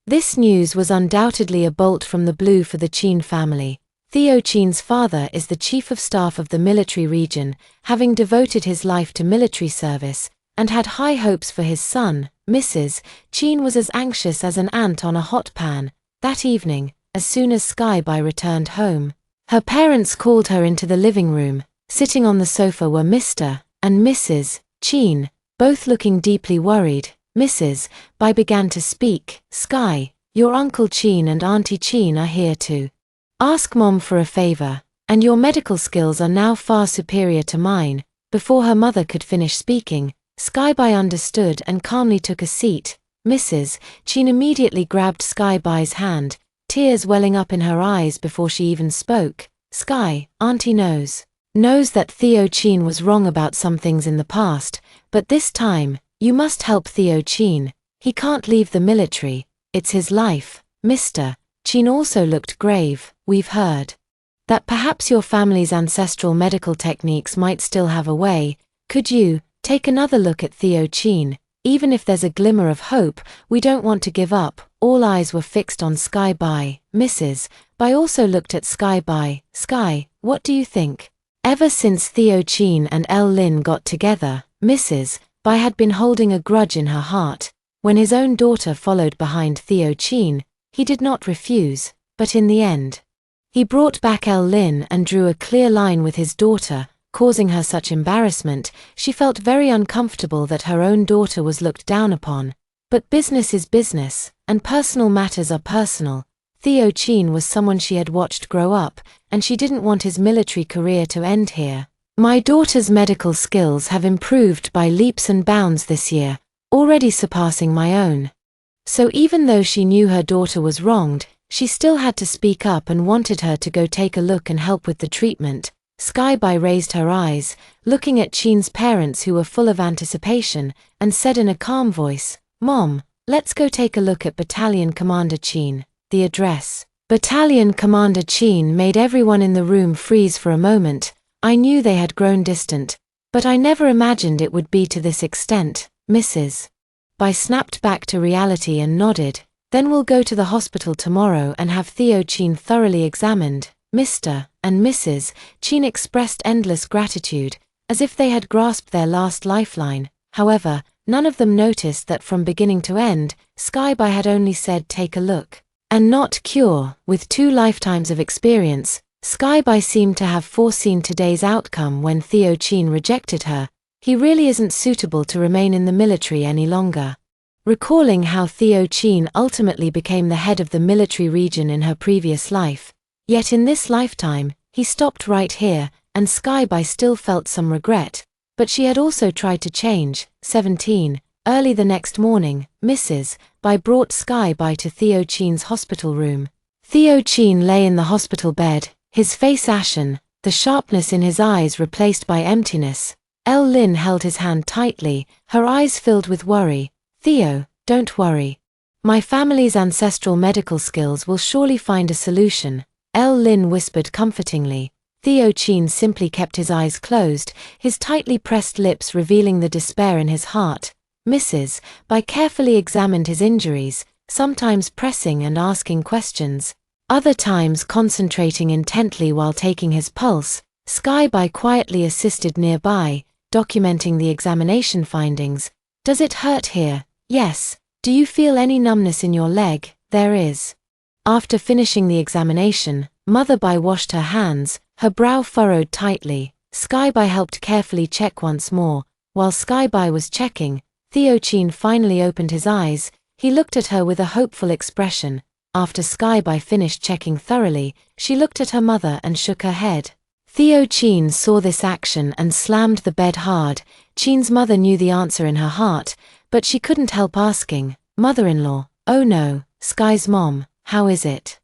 Speaker 1: This news was undoubtedly a bolt from the blue for the Qin family. Theo Qin's father is the chief of staff of the military region, having devoted his life to military service, and had high hopes for his son. Mrs. Qin was as anxious as an ant on a hot pan. That evening, as soon as Sky-Bai returned home, her parents called her into the living room. Sitting on the sofa were Mr. and Mrs. Qin, both looking deeply worried. Mrs. Bai began to speak. Sky, your Uncle Qin and Auntie Qin are here to ask Mom for a favor, and your medical skills are now far superior to mine. Before her mother could finish speaking, Sky-Bai understood and calmly took a seat. Mrs. Qin immediately grabbed Sky-Bai's hand, tears welling up in her eyes before she even spoke. Sky, Auntie knows that Theo Qin was wrong about some things in the past, but this time, you must help Theo Qin. He can't leave the military, it's his life. Mr. Qin also looked grave. We've heard that perhaps your family's ancestral medical techniques might still have a way. Could you take another look at Theo Qin? Even if there's a glimmer of hope, we don't want to give up. All eyes were fixed on Sky-Bai. Mrs. Bai also looked at Sky-Bai. Sky, what do you think? Ever since Theo Qin and Lin got together, Mrs. Bai had been holding a grudge in her heart. When his own daughter followed behind Theo Qin, he did not refuse, but in the end, he brought back Lin and drew a clear line with his daughter, causing her such embarrassment. She felt very uncomfortable that her own daughter was looked down upon. But business is business, and personal matters are personal. Theo Qin was someone she had watched grow up, and she didn't want his military career to end here. My daughter's medical skills have improved by leaps and bounds this year, already surpassing my own. So even though she knew her daughter was wronged, she still had to speak up and wanted her to go take a look and help with the treatment. Sky-Bai raised her eyes, looking at Qin's parents who were full of anticipation, and said in a calm voice, Mom, let's go take a look at Battalion Commander Qin. The address, Battalion Commander Qin, made everyone in the room freeze for a moment. I knew they had grown distant, but I never imagined it would be to this extent. Mrs. Bai snapped back to reality and nodded. Then we'll go to the hospital tomorrow and have Theo Qin thoroughly examined. Mr. and Mrs. Qin expressed endless gratitude, as if they had grasped their last lifeline. However, none of them noticed that from beginning to end, Sky-Bai had only said take a look, and not cure. With 2 lifetimes of experience, Sky-Bai seemed to have foreseen today's outcome when Theo Qin rejected her. He really isn't suitable to remain in the military any longer. Recalling how Theo Qin ultimately became the head of the military region in her previous life, yet in this lifetime, he stopped right here, and Sky-Bai still felt some regret, but she had also tried to change. 17. Early the next morning, Mrs. Bai brought Sky-Bai to Theo Qin's hospital room. Theo Qin lay in the hospital bed, his face ashen, the sharpness in his eyes replaced by emptiness. Lin held his hand tightly, her eyes filled with worry. Theo, don't worry. My family's ancestral medical skills will surely find a solution, Lin whispered comfortingly. Theo Qin simply kept his eyes closed, his tightly pressed lips revealing the despair in his heart. Mrs. Bai carefully examined his injuries, sometimes pressing and asking questions, other times concentrating intently while taking his pulse. Sky-Bai quietly assisted nearby, documenting the examination findings. Does it hurt here? Yes. Do you feel any numbness in your leg? There is. After finishing the examination, Mother Bai washed her hands, her brow furrowed tightly. Sky-Bai helped carefully check once more. While Sky-Bai was checking, Theo Qin finally opened his eyes. He looked at her with a hopeful expression. After Sky-Bai finished checking thoroughly, she looked at her mother and shook her head. Theo Qin saw this action and slammed the bed hard. Qin's mother knew the answer in her heart, but she couldn't help asking, Mother-in-law, oh no, Sky's mom, how is it?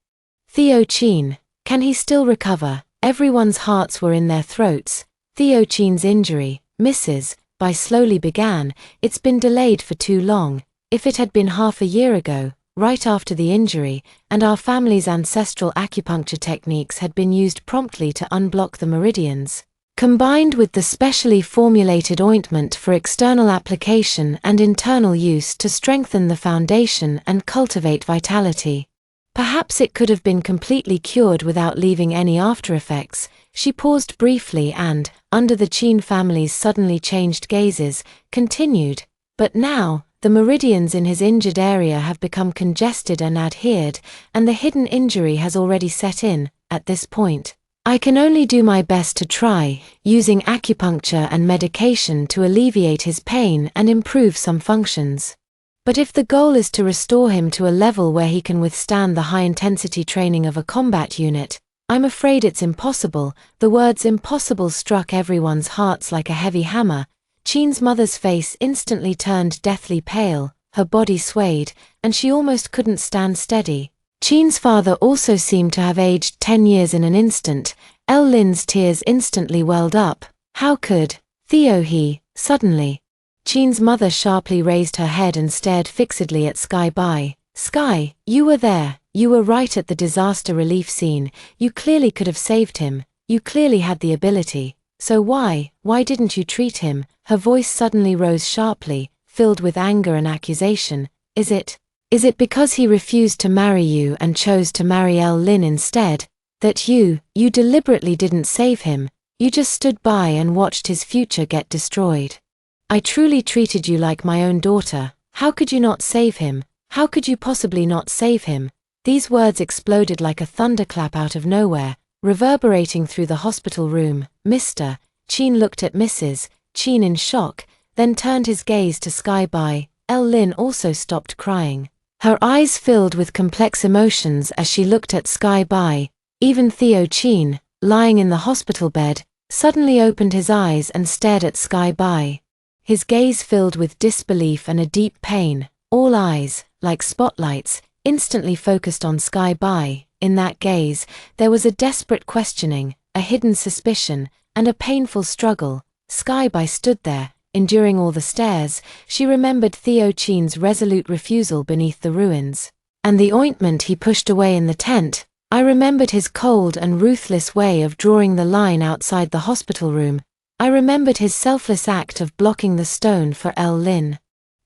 Speaker 1: Theo Qin, can he still recover? Everyone's hearts were in their throats. Theo Qin's injury, Mrs. Bai slowly began, it's been delayed for too long. If it had been half a year ago, right after the injury, and our family's ancestral acupuncture techniques had been used promptly to unblock the meridians, combined with the specially formulated ointment for external application and internal use to strengthen the foundation and cultivate vitality. Perhaps it could have been completely cured without leaving any aftereffects. She paused briefly and, under the Qin family's suddenly changed gazes, continued, but now, the meridians in his injured area have become congested and adhered, and the hidden injury has already set in. At this point, I can only do my best to try, using acupuncture and medication to alleviate his pain and improve some functions. But if the goal is to restore him to a level where he can withstand the high-intensity training of a combat unit, I'm afraid it's impossible. The words impossible struck everyone's hearts like a heavy hammer. Qin's mother's face instantly turned deathly pale, her body swayed, and she almost couldn't stand steady. Qin's father also seemed to have aged 10 years in an instant. Lin's tears instantly welled up. How could Theo suddenly? Qin's mother sharply raised her head and stared fixedly at Sky Bai. Sky, you were there. You were right at the disaster relief scene. You clearly could have saved him. You clearly had the ability. So why didn't you treat him? Her voice suddenly rose sharply, filled with anger and accusation. Is it because he refused to marry you and chose to marry Lin instead, that you deliberately didn't save him? You just stood by and watched his future get destroyed. I truly treated you like my own daughter. How could you not save him? How could you possibly not save him? These words exploded like a thunderclap out of nowhere, reverberating through the hospital room. Mr. Qin looked at Mrs. Qin in shock, then turned his gaze to Sky Bai. Lin also stopped crying. Her eyes filled with complex emotions as she looked at Sky Bai. Even Theo Qin, lying in the hospital bed, suddenly opened his eyes and stared at Sky Bai. His gaze filled with disbelief and a deep pain. All eyes, like spotlights, instantly focused on Sky Bai. In that gaze, there was a desperate questioning, a hidden suspicion, and a painful struggle. Sky Bai stood there, enduring all the stares. She remembered Theo Qin's resolute refusal beneath the ruins, and the ointment he pushed away in the tent. I remembered his cold and ruthless way of drawing the line outside the hospital room. I remembered his selfless act of blocking the stone for Lin.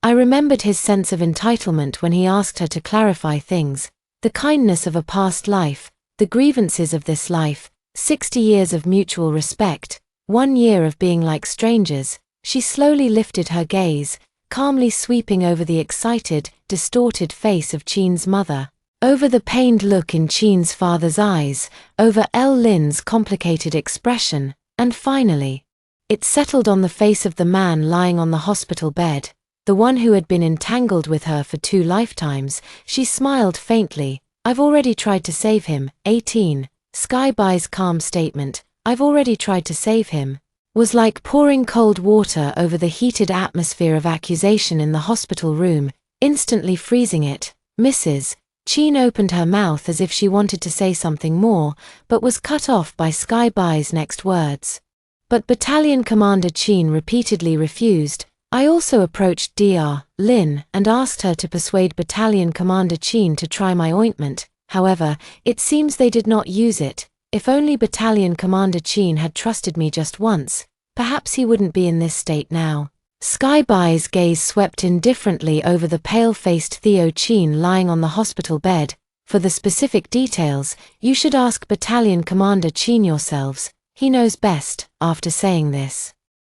Speaker 1: I remembered his sense of entitlement when he asked her to clarify things, the kindness of a past life, the grievances of this life, 60 years of mutual respect, 1 year of being like strangers. She slowly lifted her gaze, calmly sweeping over the excited, distorted face of Qin's mother, over the pained look in Qin's father's eyes, over Lin's complicated expression, and finally, it settled on the face of the man lying on the hospital bed, the one who had been entangled with her for 2 lifetimes. She smiled faintly. I've already tried to save him. 18. Sky Bai's calm statement, I've already tried to save him, was like pouring cold water over the heated atmosphere of accusation in the hospital room, instantly freezing it. Mrs. Qin opened her mouth as if she wanted to say something more, but was cut off by Sky Bai's next words. But Battalion Commander Qin repeatedly refused. I also approached Dr. Lin and asked her to persuade Battalion Commander Qin to try my ointment. However, it seems they did not use it. If only Battalion Commander Qin had trusted me just once, perhaps he wouldn't be in this state now. Sky Bai's gaze swept indifferently over the pale-faced Theo Qin lying on the hospital bed. For the specific details, you should ask Battalion Commander Qin yourselves. He knows best. After saying this,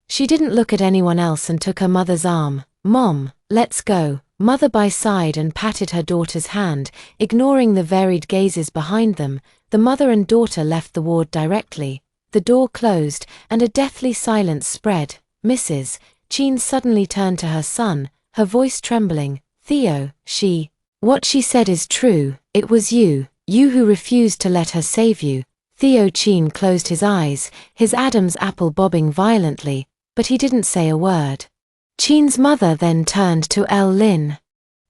Speaker 1: she didn't look at anyone else and took her mother's arm. Mom, let's go. Mother Bai sighed and patted her daughter's hand, ignoring the varied gazes behind them. The mother and daughter left the ward directly. The door closed, and a deathly silence spread. Mrs. Qin suddenly turned to her son, her voice trembling. Theo, what she said is true. It was you who refused to let her save you. Theo Qin closed his eyes, his Adam's apple bobbing violently, but he didn't say a word. Qin's mother then turned to Lin.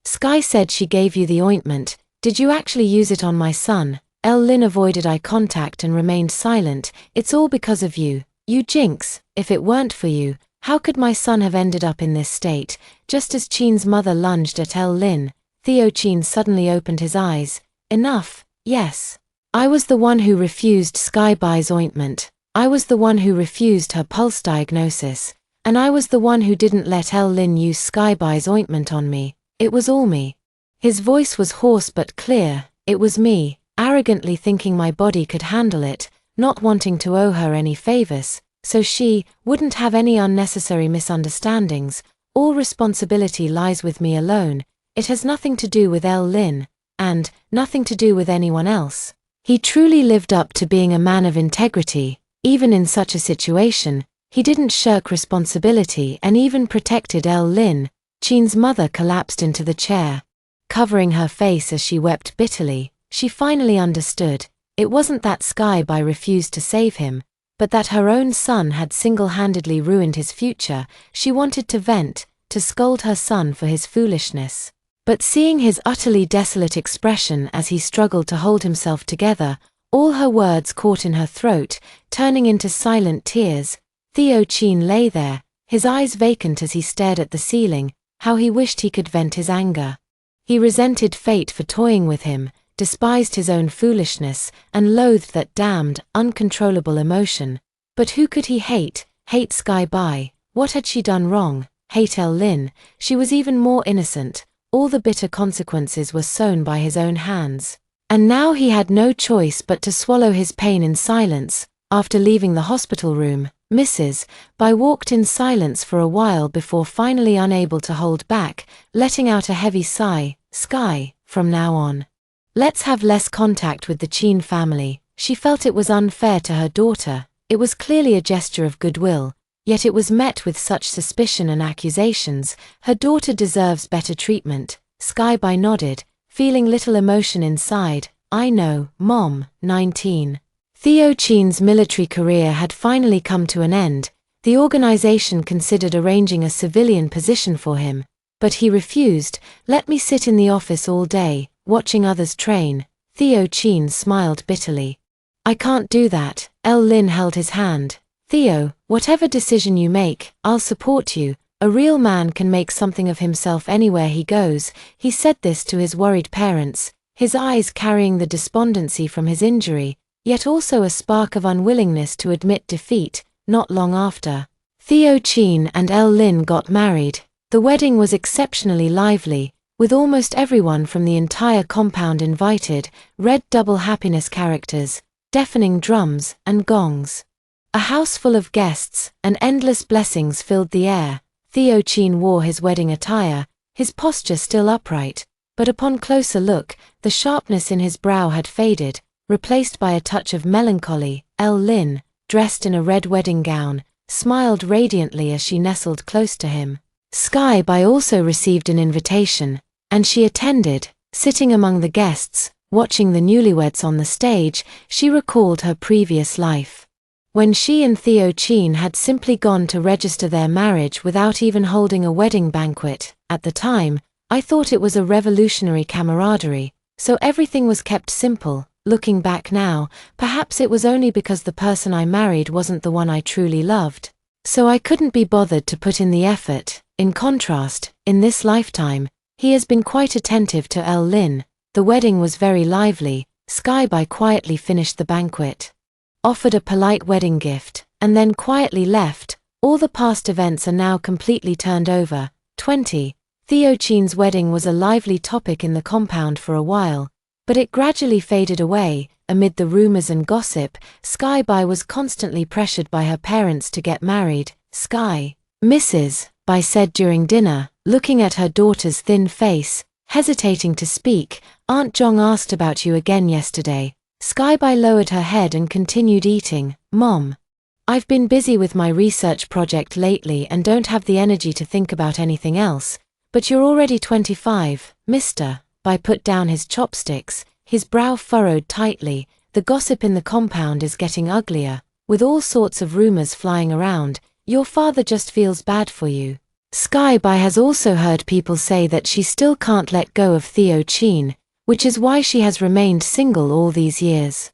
Speaker 1: Sky said she gave you the ointment. Did you actually use it on my son? Lin avoided eye contact and remained silent. It's all because of you. You jinx. If it weren't for you, how could my son have ended up in this state? Just as Qin's mother lunged at Lin, Theo Qin suddenly opened his eyes. Enough. Yes. I was the one who refused Sky Bai's ointment. I was the one who refused her pulse diagnosis, and I was the one who didn't let Lin use Skyby's ointment on me. It was all me." His voice was hoarse but clear. It was me, arrogantly thinking my body could handle it, not wanting to owe her any favors, so she wouldn't have any unnecessary misunderstandings. All responsibility lies with me alone. It has nothing to do with Lin, and nothing to do with anyone else. He truly lived up to being a man of integrity. Even in such a situation, he didn't shirk responsibility and even protected Lin. Chin's mother collapsed into the chair, covering her face as she wept bitterly. She finally understood. It wasn't that Skyby refused to save him, but that her own son had single-handedly ruined his future. She wanted to vent, to scold her son for his foolishness. But seeing his utterly desolate expression as he struggled to hold himself together, all her words caught in her throat, turning into silent tears. Theo Chin lay there, his eyes vacant as he stared at the ceiling. How he wished he could vent his anger. He resented fate for toying with him, despised his own foolishness, and loathed that damned, uncontrollable emotion. But who could he hate? Hate Skyby. What had she done wrong? Hate Lin. She was even more innocent. All the bitter consequences were sown by his own hands. And now he had no choice but to swallow his pain in silence. After leaving the hospital room, Mrs. Bai walked in silence for a while before finally unable to hold back, letting out a heavy sigh. Sky, from now on, let's have less contact with the Chin family. She felt it was unfair to her daughter. It was clearly a gesture of goodwill, yet it was met with such suspicion and accusations. Her daughter deserves better treatment. Skyby nodded, feeling little emotion inside. I know, Mom. 19. Theo Chin's military career had finally come to an end. The organization considered arranging a civilian position for him, but he refused. Let me sit in the office all day, watching others train. Theo Chin smiled bitterly. I can't do that. Lin held his hand. Theo, whatever decision you make, I'll support you. A real man can make something of himself anywhere he goes. He said this to his worried parents, his eyes carrying the despondency from his injury, yet also a spark of unwillingness to admit defeat. Not long after, Theo Chin and Lin got married. The wedding was exceptionally lively, with almost everyone from the entire compound invited. Red double happiness characters, deafening drums and gongs. A house full of guests, and endless blessings filled the air. Theo Chin wore his wedding attire, his posture still upright, but upon closer look, the sharpness in his brow had faded, replaced by a touch of melancholy. Lin, dressed in a red wedding gown, smiled radiantly as she nestled close to him. Skyby also received an invitation, and she attended. Sitting among the guests, watching the newlyweds on the stage, she recalled her previous life, when she and Theo Chin had simply gone to register their marriage without even holding a wedding banquet. At the time, I thought it was a revolutionary camaraderie, so everything was kept simple. Looking back now, perhaps it was only because the person I married wasn't the one I truly loved, so I couldn't be bothered to put in the effort. In contrast, in this lifetime, he has been quite attentive to Lin. The wedding was very lively. Skyby quietly finished the banquet, offered a polite wedding gift, and then quietly left. All the past events are now completely turned over. 20. Theo Chin's wedding was a lively topic in the compound for a while, but it gradually faded away. Amid the rumors and gossip, Skyby was constantly pressured by her parents to get married. Mrs. Bai said during dinner, looking at her daughter's thin face, hesitating to speak. Aunt Zhong asked about you again yesterday. Skyby lowered her head and continued eating. Mom, I've been busy with my research project lately and don't have the energy to think about anything else. But you're already 25, Mr. Bai put down his chopsticks, his brow furrowed tightly. The gossip in the compound is getting uglier, with all sorts of rumors flying around. Your father just feels bad for you. Skyby has also heard people say that she still can't let go of Theo Chin, which is why she has remained single all these years.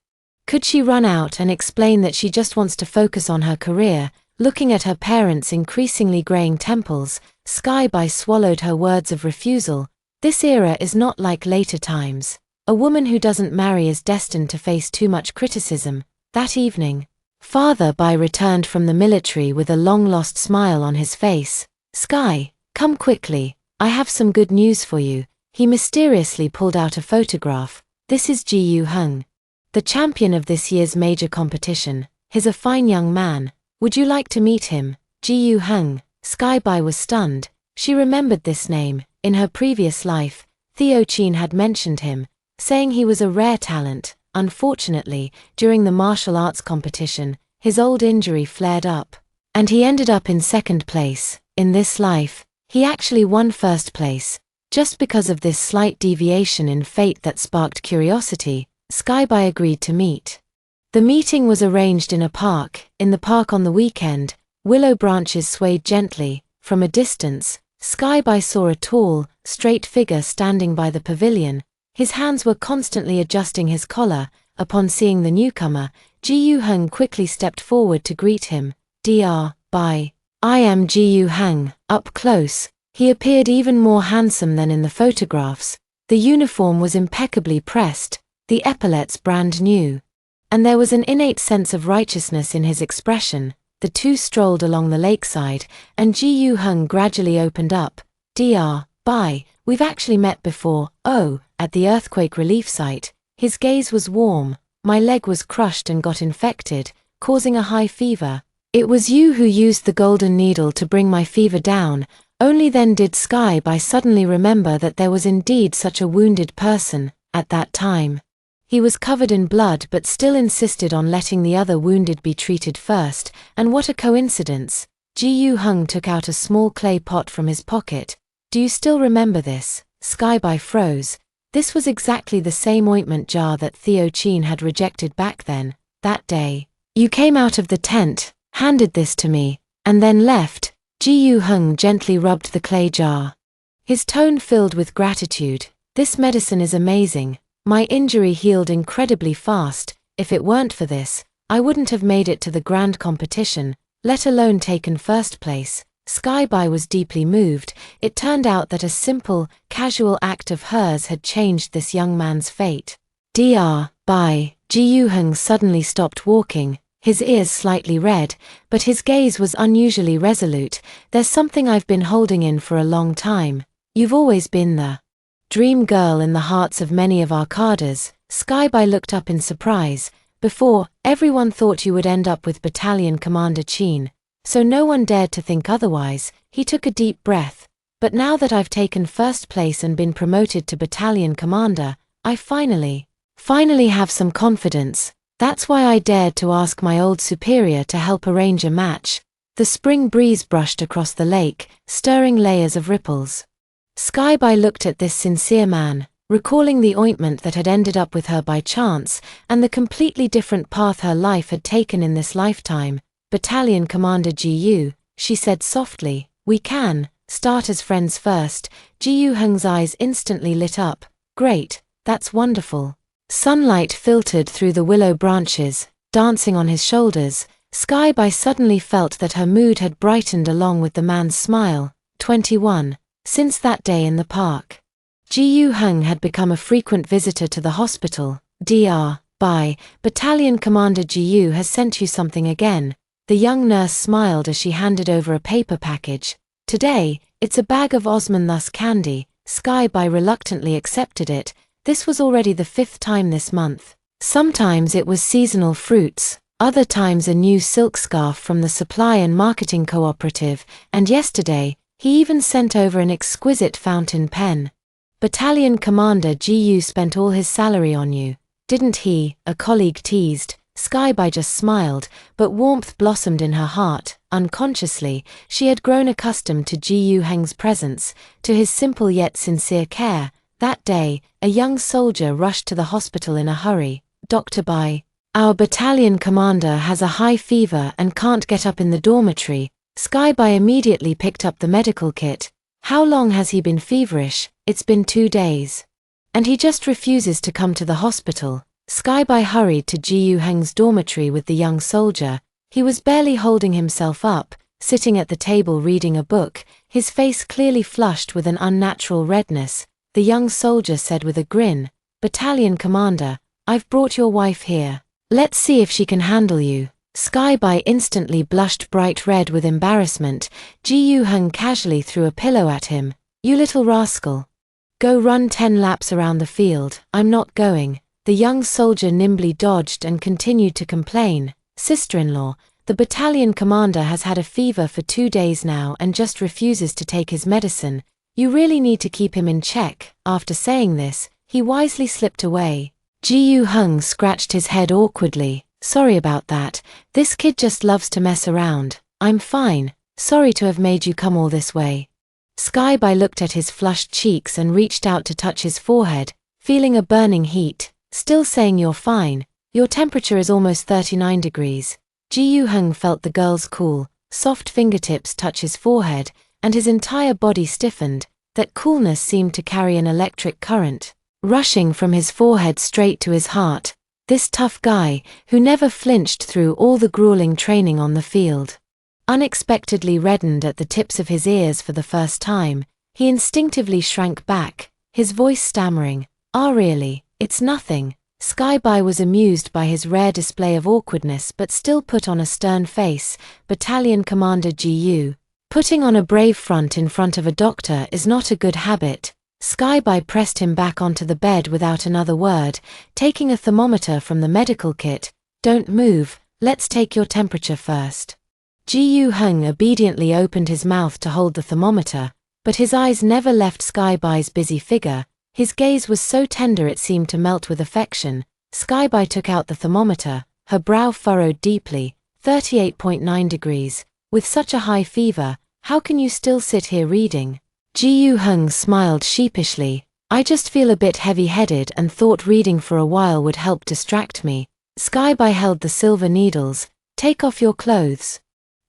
Speaker 1: Could she run out and explain that she just wants to focus on her career? Looking at her parents' increasingly graying temples, Skyby swallowed her words of refusal. This era is not like later times. A woman who doesn't marry is destined to face too much criticism. That evening, Father Bai returned from the military with a long-lost smile on his face. Sky, come quickly, I have some good news for you. He mysteriously pulled out a photograph. This is Ji Yu Hung, the champion of this year's major competition. He's a fine young man. Would you like to meet him? Ji Yu Hung. Sky Bai was stunned. She remembered this name. In her previous life, Theo Chin had mentioned him, saying he was a rare talent. Unfortunately, during the martial arts competition, his old injury flared up, and he ended up in second place. In this life, he actually won first place. Just because of this slight deviation in fate that sparked curiosity, Sky Bai agreed to meet. The meeting was arranged in a park. In the park on the weekend, willow branches swayed gently. From a distance, Sky Bai saw a tall, straight figure standing by the pavilion. His hands were constantly adjusting his collar. Upon seeing the newcomer, Ji Yu Hung quickly stepped forward to greet him. Dr. Bai. I am Ji Yu Hung. Up close, he appeared even more handsome than in the photographs. The uniform was impeccably pressed, the epaulets brand new, and there was an innate sense of righteousness in his expression. The two strolled along the lakeside, and Ji Yu Hung gradually opened up. Dr. Bai, we've actually met before. Oh, at the earthquake relief site. His gaze was warm. My leg was crushed and got infected, causing a high fever. It was you who used the golden needle to bring my fever down. Only then did Sky Bai suddenly remember that there was indeed such a wounded person. At that time, he was covered in blood but still insisted on letting the other wounded be treated first. And what a coincidence. Ji Yu Hung took out a small clay pot from his pocket. Do you still remember this? Sky Bai froze. This was exactly the same ointment jar that Theo Chin had rejected back then. That day, you came out of the tent, handed this to me, and then left. Ji Yu Hung gently rubbed the clay jar, his tone filled with gratitude. This medicine is amazing. My injury healed incredibly fast. If it weren't for this, I wouldn't have made it to the grand competition, let alone taken first place. Sky Bai was deeply moved. It turned out that a simple, casual act of hers had changed this young man's fate. Dr. Bai. Ji Yu Hung suddenly stopped walking, his ears slightly red, but his gaze was unusually resolute. There's something I've been holding in for a long time. You've always been the dream girl in the hearts of many of our cadres. Sky Bai looked up in surprise. Before, everyone thought you would end up with Battalion Commander Chin, so no one dared to think otherwise. He took a deep breath. But now that I've taken first place and been promoted to battalion commander, I finally have some confidence. That's why I dared to ask my old superior to help arrange a match. The spring breeze brushed across the lake, stirring layers of ripples. Sky Bai looked at this sincere man, recalling the ointment that had ended up with her by chance, and the completely different path her life had taken in this lifetime. Battalion Commander Ji Yu, she said softly, we can start as friends first. Ji Yu Hung's eyes instantly lit up. Great, that's wonderful. Sunlight filtered through the willow branches, dancing on his shoulders. Sky Bai suddenly felt that her mood had brightened along with the man's smile. 21. Since that day in the park, Ji Yu Hung had become a frequent visitor to the hospital. Dr. Bai, Battalion Commander Ji Yu has sent you something again. The young nurse smiled as she handed over a paper package. Today, it's a bag of Osmanthus candy. Sky Bai reluctantly accepted it. This was already the 5th time this month. Sometimes it was seasonal fruits, other times a new silk scarf from the Supply and Marketing Cooperative, and yesterday, he even sent over an exquisite fountain pen. Battalion Commander Ji Yu spent all his salary on you, didn't he? A colleague teased. Sky Bai just smiled, but warmth blossomed in her heart. Unconsciously, she had grown accustomed to Ji Yu Heng's presence, to his simple yet sincere care. That day, a young soldier rushed to the hospital in a hurry. Dr. Bai, our battalion commander has a high fever and can't get up in the dormitory. Sky Bai immediately picked up the medical kit. How long has he been feverish? It's been 2 days. And he just refuses to come to the hospital. Sky Bai hurried to Ji Yu Heng's dormitory with the young soldier. He was barely holding himself up, sitting at the table reading a book, his face clearly flushed with an unnatural redness. The young soldier said with a grin, Battalion Commander, I've brought your wife here. Let's see if she can handle you. Sky-Bai instantly blushed bright red with embarrassment. Ji Yu-hung casually threw a pillow at him. "You little rascal. Go run 10 laps around the field." "I'm not going." The young soldier nimbly dodged and continued to complain. "Sister-in-law, the battalion commander has had a fever for 2 days now and just refuses to take his medicine. You really need to keep him in check." After saying this, he wisely slipped away. Ji Yu-hung scratched his head awkwardly. "Sorry about that. This kid just loves to mess around." "I'm fine. Sorry to have made you come all this way." Sky-Bai looked at his flushed cheeks and reached out to touch his forehead, feeling a burning heat. "Still saying you're fine? Your temperature is almost 39 degrees. Ji Yu-hung felt the girl's cool, soft fingertips touch his forehead, and his entire body stiffened. That coolness seemed to carry an electric current, rushing from his forehead straight to his heart. This tough guy, who never flinched through all the grueling training on the field, unexpectedly reddened at the tips of his ears for the first time. He instinctively shrank back, his voice stammering. "Ah, really, it's nothing." Sky-Bai was amused by his rare display of awkwardness but still put on a stern face. "Battalion Commander Ji Yu, putting on a brave front in front of a doctor is not a good habit." Sky-Bai pressed him back onto the bed without another word, taking a thermometer from the medical kit. "Don't move, let's take your temperature first." Ji Yu-hung obediently opened his mouth to hold the thermometer, but his eyes never left Sky-Bai's busy figure. His gaze was so tender it seemed to melt with affection. Sky-Bai took out the thermometer, her brow furrowed deeply. 38.9 degrees. With such a high fever, how can you still sit here reading? Ji Yu-hung smiled sheepishly. "I just feel a bit heavy-headed and thought reading for a while would help distract me." Sky-Bai held the silver needles. "Take off your clothes.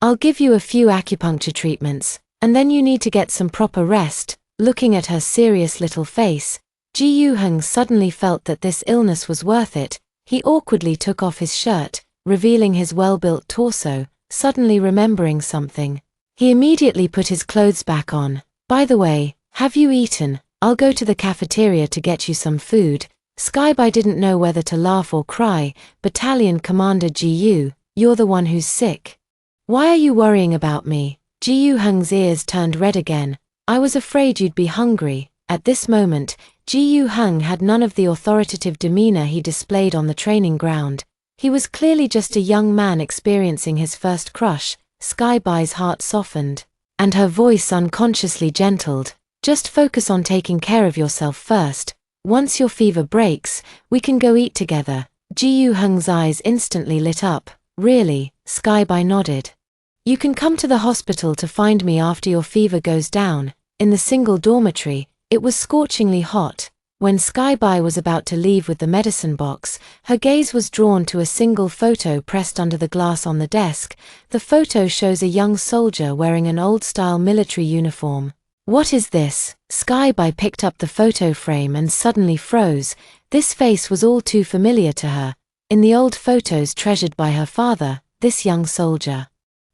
Speaker 1: I'll give you a few acupuncture treatments, and then you need to get some proper rest." Looking at her serious little face, Ji Yu-hung suddenly felt that this illness was worth it. He awkwardly took off his shirt, revealing his well-built torso. Suddenly remembering something, he immediately put his clothes back on. "By the way, have you eaten? I'll go to the cafeteria to get you some food." Sky-Bai didn't know whether to laugh or cry. "Battalion Commander Ji Yu, you're the one who's sick. Why are you worrying about me?" Ji Yu-hung's ears turned red again. "I was afraid you'd be hungry." At this moment, Ji Yu-hung had none of the authoritative demeanor he displayed on the training ground. He was clearly just a young man experiencing his first crush. Sky-Bai's heart softened, and her voice unconsciously gentled. "Just focus on taking care of yourself first. Once your fever breaks, we can go eat together." Ji Yu-hung's eyes instantly lit up. "Really?" Sky-Bai nodded. "You can come to the hospital to find me after your fever goes down." In the single dormitory, it was scorchingly hot. When Sky-Bai was about to leave with the medicine box, her gaze was drawn to a single photo pressed under the glass on the desk. The photo shows a young soldier wearing an old-style military uniform. "What is this?" Sky-Bai picked up the photo frame and suddenly froze. This face was all too familiar to her. In the old photos treasured by her father, this young soldier,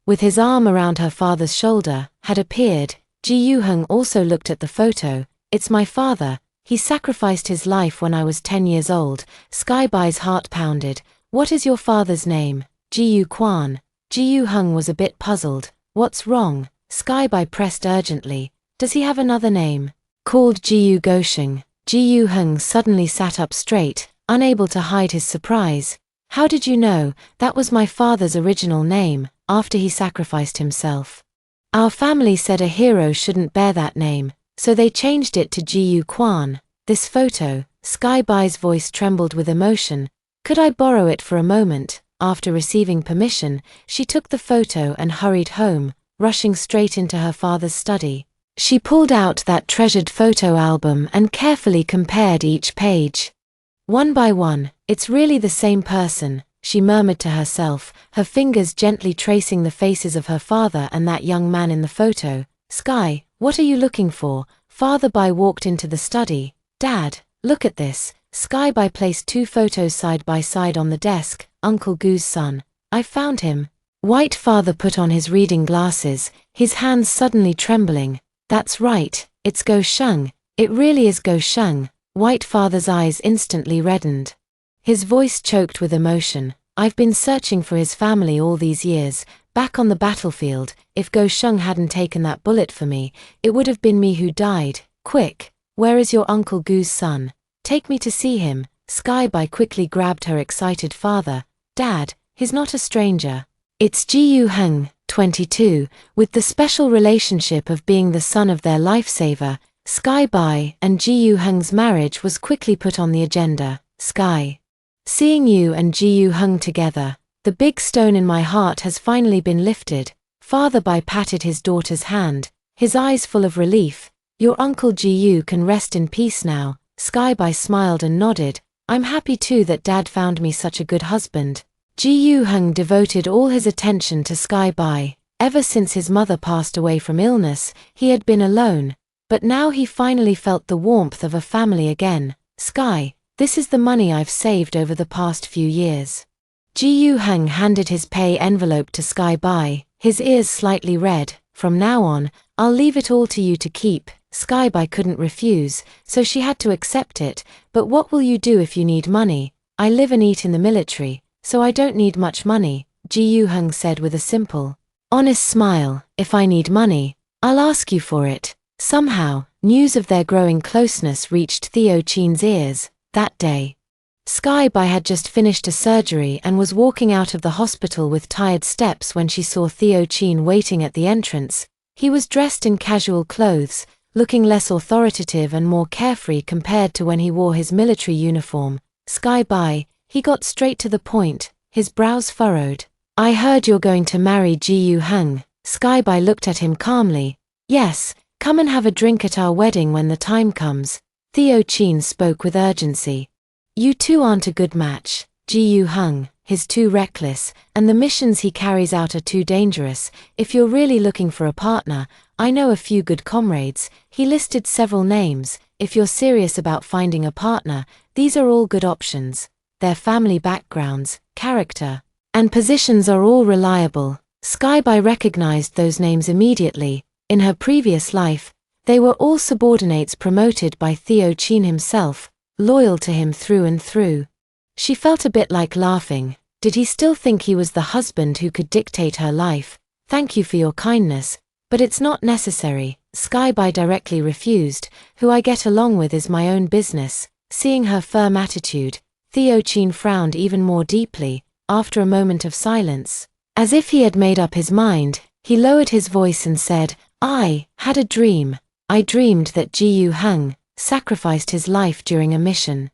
Speaker 1: with his arm around her father's shoulder, had appeared. Ji Yu-hung also looked at the photo. "It's my father. He sacrificed his life when I was 10 years old." Sky-Bai's heart pounded. "What is your father's name?" "Ji Yu-kwan." Ji Yu-hung was a bit puzzled. "What's wrong?" Sky-Bai pressed urgently. "Does he have another name?" "Called Ji Yu-gosheng." Ji Yu-hung suddenly sat up straight, unable to hide his surprise. "How did you know? That was my father's original name, after he sacrificed himself. Our family said a hero shouldn't bear that name, so they changed it to Ji Yu-kwan." "This photo," Sky-Bai's voice trembled with emotion. "Could I borrow it for a moment?" After receiving permission, she took the photo and hurried home, rushing straight into her father's study. She pulled out that treasured photo album and carefully compared each page. One by one, "It's really the same person," she murmured to herself, her fingers gently tracing the faces of her father and that young man in the photo. "Sky, what are you looking for?" Father Bai walked into the study. "Dad, look at this." Sky-Bai placed 2 photos side by side on the desk. "Uncle Gu's son. I found him." White father put on his reading glasses, his hands suddenly trembling. "That's right, it's Go Sheng. It really is Go Sheng." White father's eyes instantly reddened. His voice choked with emotion. I've been searching for his family all these years, back on the battlefield. If Go Sheng hadn't taken that bullet for me, it would have been me who died. Quick, where is your Uncle Gu's son? Take me to see him." Sky Bai quickly grabbed her excited father. "Dad, he's not a stranger. It's Ji Heng, 22, with the special relationship of being the son of their lifesaver." Sky Bai and Ji Heng's marriage was quickly put on the agenda. "Sky, seeing you and Ji Heng together, the big stone in my heart has finally been lifted." Father Bai patted his daughter's hand, his eyes full of relief. "Your Uncle Ji can rest in peace now." Sky Bai smiled and nodded. "I'm happy too that Dad found me such a good husband." Ji Heng devoted all his attention to Sky Bai. Ever since his mother passed away from illness, he had been alone. But now he finally felt the warmth of a family again. "Sky, this is the money I've saved over the past few years." Ji Heng handed his pay envelope to Sky Bai, his ears slightly red. "From now on, I'll leave it all to you to keep." Sky Bai couldn't refuse, so she had to accept it. "But what will you do if you need money?" "I live and eat in the military, so I don't need much money," Ji Heng said with a simple, honest smile. "If I need money, I'll ask you for it." Somehow, news of their growing closeness reached Theo Chin's ears. That day, Sky Bai had just finished a surgery and was walking out of the hospital with tired steps when she saw Theo Chin waiting at the entrance. He was dressed in casual clothes, looking less authoritative and more carefree compared to when he wore his military uniform. "Sky Bai," he got straight to the point, his brows furrowed. "I heard you're going to marry Ji Heng." Sky Bai looked at him calmly. "Yes, come and have a drink at our wedding when the time comes." Theo Chin spoke with urgency. "You two aren't a good match. Ji Heng, he's too reckless, and the missions he carries out are too dangerous. If you're really looking for a partner, I know a few good comrades." He listed several names. "If you're serious about finding a partner, these are all good options. Their family backgrounds, character, and positions are all reliable." Sky Bai recognized those names immediately. In her previous life, they were all subordinates promoted by Theo Chin himself, loyal to him through and through. She felt a bit like laughing. Did he still think he was the husband who could dictate her life? "Thank you for your kindness, but it's not necessary." Sky Bai directly refused. "Who I get along with is my own business." Seeing her firm attitude, Theo Chin frowned even more deeply. After a moment of silence, as if he had made up his mind, he lowered his voice and said, "I had a dream. I dreamed that Ji Heng sacrificed his life during a mission.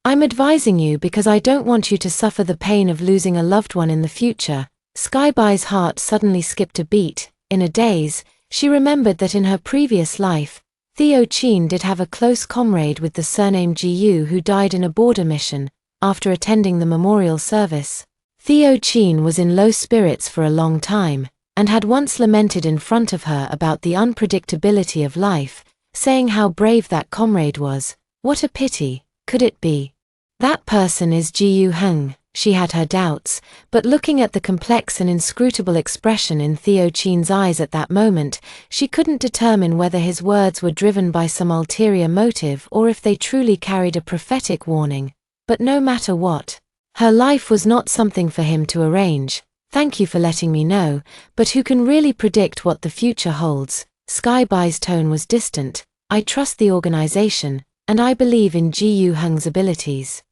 Speaker 1: I'm advising you because I don't want you to suffer the pain of losing a loved one in the future." Sky Bai's heart suddenly skipped a beat. In a daze, she remembered that in her previous life, Theo Chin did have a close comrade with the surname Ji who died in a border mission. After attending the memorial service, Theo Chin was in low spirits for a long time, and had once lamented in front of her about the unpredictability of life, saying how brave that comrade was. What a pity, could it be? That person is Ji Heng. She had her doubts, but looking at the complex and inscrutable expression in Theo Chin's eyes at that moment, she couldn't determine whether his words were driven by some ulterior motive or if they truly carried a prophetic warning. But no matter what, her life was not something for him to arrange. "Thank you for letting me know, but who can really predict what the future holds?" Sky Bai's tone was distant. "I trust the organization, and I believe in Ji Heng's abilities.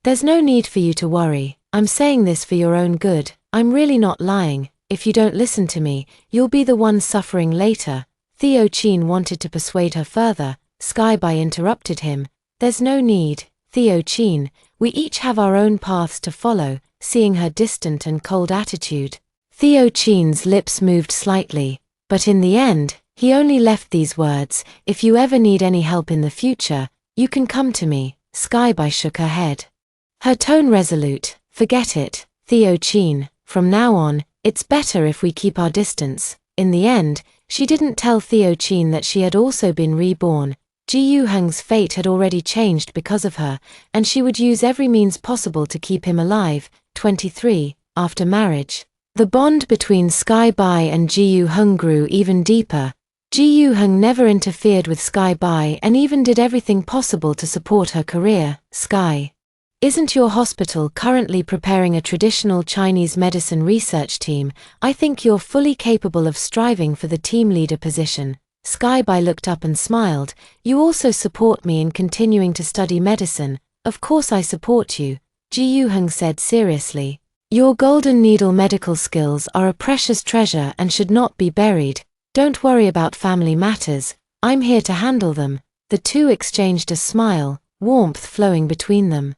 Speaker 1: There's no need for you to worry. I'm saying this for your own good. I'm really not lying. If you don't listen to me, you'll be the one suffering later." Theo Chin wanted to persuade her further. Sky Bai interrupted him. "There's no need, Theo Chin. We each have our own paths to follow." Seeing her distant and cold attitude, Theo Chin's lips moved slightly, but in the end, he only left these words, "If you ever need any help in the future, you can come to me." Sky Bai shook her head, her tone resolute. "Forget it, Theo Chin. From now on, it's better if we keep our distance." In the end, she didn't tell Theo Chin that she had also been reborn. Ji Heng's fate had already changed because of her, and she would use every means possible to keep him alive. 23. After marriage, the bond between Sky Bai and Ji Heng grew even deeper. Ji Heng never interfered with Sky Bai and even did everything possible to support her career. Sky Isn't your hospital currently preparing a traditional Chinese medicine research team? I think you're fully capable of striving for the team leader position. Skyby looked up and smiled. You also support me in continuing to study medicine. Of course I support you, Ji Yuheng said seriously. Your golden needle medical skills are a precious treasure and should not be buried. Don't worry about family matters, I'm here to handle them. The two exchanged a smile, warmth flowing between them.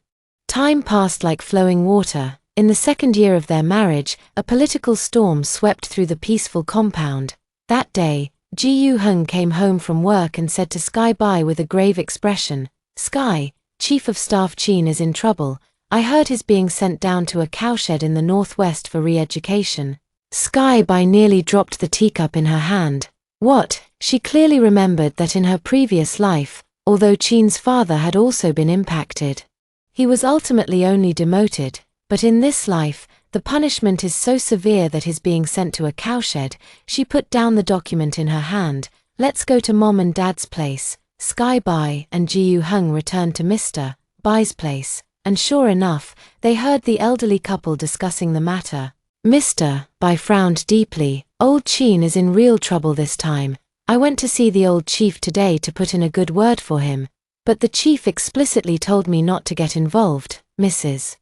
Speaker 1: Time passed like flowing water. In the second year of their marriage, a political storm swept through the peaceful compound. That day, Ji Yuheng came home from work and said to Skyby with a grave expression, Sky, Chief of Staff Qin is in trouble. I heard he's being sent down to a cowshed in the northwest for re-education. Skyby nearly dropped the teacup in her hand. What? She clearly remembered that in her previous life, although Qin's father had also been impacted, he was ultimately only demoted, but in this life, the punishment is so severe that his being sent to a cowshed. She put down the document in her hand. Let's go to Mom and Dad's place. Skyby and Ji Yuheng returned to Mr. Bai's place, and sure enough, they heard the elderly couple discussing the matter. Mr. Bai frowned deeply. Old Qin is in real trouble this time. I went to see the old chief today to put in a good word for him. But the chief explicitly told me not to get involved, Mrs.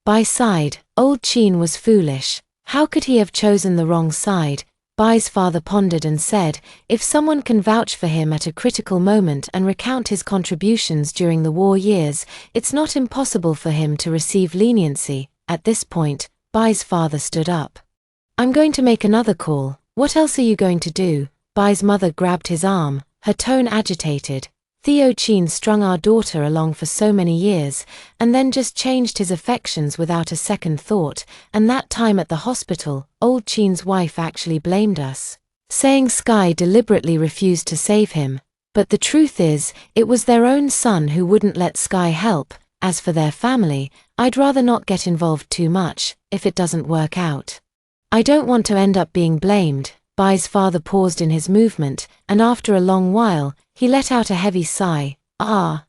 Speaker 1: Bai sighed. Old Qin was foolish. How could he have chosen the wrong side? Bai's father pondered and said, if someone can vouch for him at a critical moment and recount his contributions during the war years, it's not impossible for him to receive leniency. At this point, Bai's father stood up. I'm going to make another call. What else are you going to do? Bai's mother grabbed his arm, her tone agitated. Theo Qin strung our daughter along for so many years, and then just changed his affections without a second thought, and that time at the hospital, old Qin's wife actually blamed us, saying Sky deliberately refused to save him. But the truth is, it was their own son who wouldn't let Sky help. As for their family, I'd rather not get involved too much, if it doesn't work out. I don't want to end up being blamed. Bai's father paused in his movement, and after a long while, he let out a heavy sigh.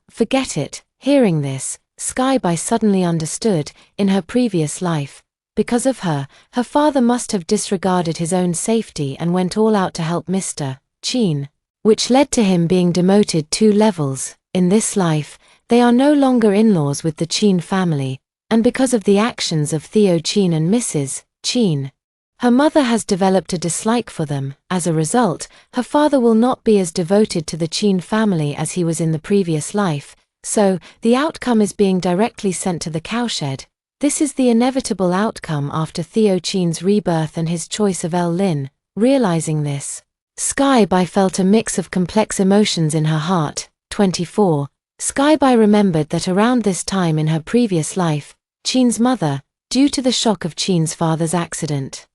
Speaker 1: Forget it. Hearing this, Skyby suddenly understood. In her previous life, because of her, her father must have disregarded his own safety and went all out to help Mr. Qin, which led to him being demoted 2 levels. In this life, they are no longer in-laws with the Qin family, and because of the actions of Theo Qin and Mrs. Qin, her mother has developed a dislike for them. As a result, her father will not be as devoted to the Qin family as he was in the previous life, so the outcome is being directly sent to the cowshed. This is the inevitable outcome after Theo Qin's rebirth and his choice of El Lin. Realizing this, Skyby felt a mix of complex emotions in her heart. 24. Skyby remembered that around this time in her previous life, Qin's mother, due to the shock of Qin's father's accident,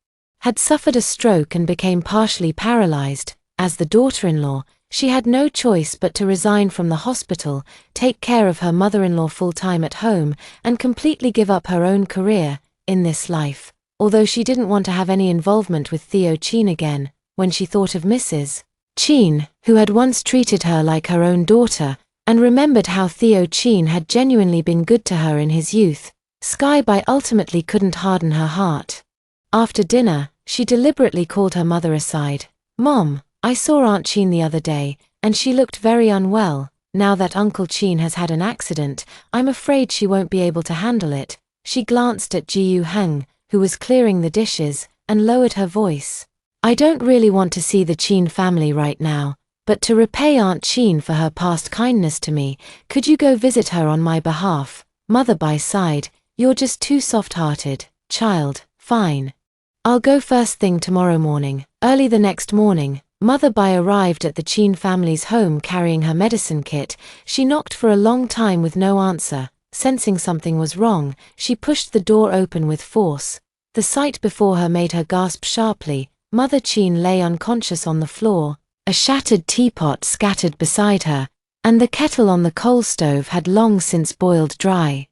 Speaker 1: had suffered a stroke and became partially paralyzed. As the daughter-in-law, she had no choice but to resign from the hospital, take care of her mother-in-law full-time at home, and completely give up her own career in this life. Although she didn't want to have any involvement with Theo Qin again, when she thought of Mrs. Qin, who had once treated her like her own daughter, and remembered how Theo Qin had genuinely been good to her in his youth, Skyby ultimately couldn't harden her heart. After dinner, she deliberately called her mother aside. Mom, I saw Aunt Qin the other day, and she looked very unwell. Now that Uncle Qin has had an accident, I'm afraid she won't be able to handle it. She glanced at Ji Yuheng, who was clearing the dishes, and lowered her voice. I don't really want to see the Qin family right now, but to repay Aunt Qin for her past kindness to me, could you go visit her on my behalf? Mother Bai sighed. You're just too soft-hearted, child. Fine. I'll go first thing tomorrow morning. Early the next morning, Mother Bai arrived at the Qin family's home carrying her medicine kit. She knocked for a long time with no answer. Sensing something was wrong, she pushed the door open with force. The sight before her made her gasp sharply. Mother Qin lay unconscious on the floor, a shattered teapot scattered beside her, and the kettle on the coal stove had long since boiled dry.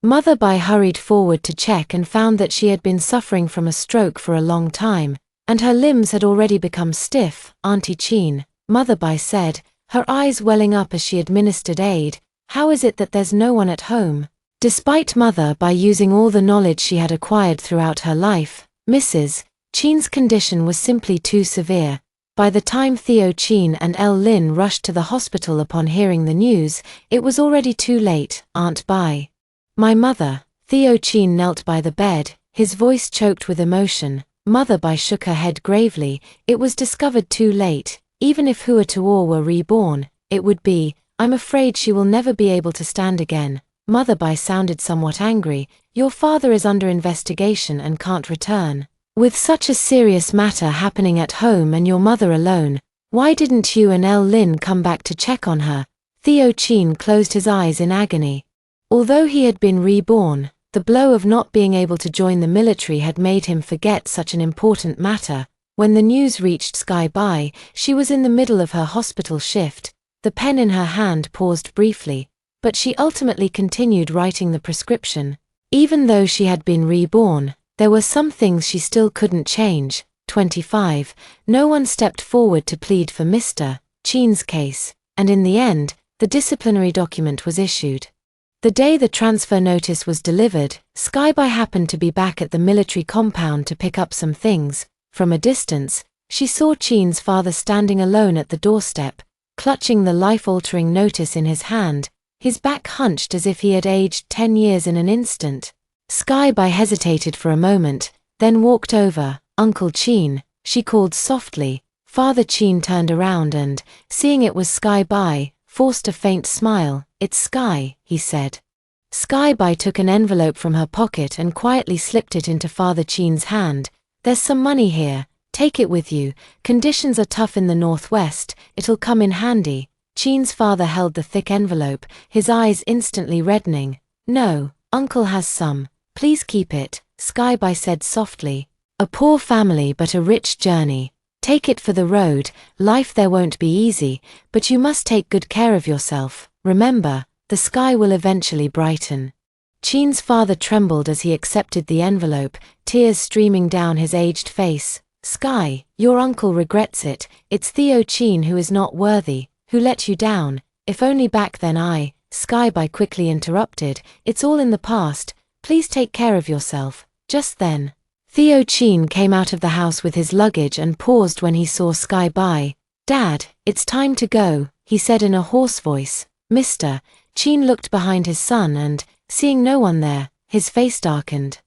Speaker 1: Mother Bai hurried forward to check and found that she had been suffering from a stroke for a long time, and her limbs had already become stiff. Auntie Qin, Mother Bai said, her eyes welling up as she administered aid, how is it that there's no one at home? Despite Mother by using all the knowledge she had acquired throughout her life, Mrs. Chen's condition was simply too severe. By the time Theo Chen and Elle Lin rushed to the hospital upon hearing the news, it was already too late. Aunt Bai. My mother. Theo Chen knelt by the bed, his voice choked with emotion. Mother Bai shook her head gravely. It was discovered too late. Even if Hua Tuor were reborn, it would be, I'm afraid she will never be able to stand again. Mother Bai sounded somewhat angry. Your father is under investigation and can't return. With such a serious matter happening at home and your mother alone, why didn't you and Elle Lin come back to check on her? Theo Chen closed his eyes in agony. Although he had been reborn, the blow of not being able to join the military had made him forget such an important matter. When the news reached Sky Bai, she was in the middle of her hospital shift. The pen in her hand paused briefly, but she ultimately continued writing the prescription. Even though she had been reborn, there were some things she still couldn't change. 25. No one stepped forward to plead for Mr. Chen's case, and in the end, the disciplinary document was issued. The day the transfer notice was delivered, Sky Bai happened to be back at the military compound to pick up some things. From a distance, she saw Chen's father standing alone at the doorstep, clutching the life-altering notice in his hand, his back hunched as if he had aged 10 years in an instant. Sky Bai hesitated for a moment, then walked over. Uncle Chen, she called softly. Father Chen turned around and, seeing it was Sky Bai, forced a faint smile. It's Sky, he said. Sky Bai took an envelope from her pocket and quietly slipped it into Father Chen's hand. There's some money here, take it with you. Conditions are tough in the northwest, it'll come in handy. Chen's father held the thick envelope, his eyes instantly reddening. No, Uncle has some. Please keep it, Sky Bai said softly. A poor family but a rich journey. Take it for the road. Life there won't be easy, but you must take good care of yourself. Remember, the sky will eventually brighten. Chen's father trembled as he accepted the envelope, tears streaming down his aged face. Sky, your uncle regrets it. It's Theo Chen who is not worthy, who let you down. If only back then Sky Bai quickly interrupted. It's all in the past. Please take care of yourself. Just then, Theo Chen came out of the house with his luggage and paused when he saw Sky Bai. Dad, it's time to go, he said in a hoarse voice. Mr. Chen looked behind his son and, seeing no one there, his face darkened.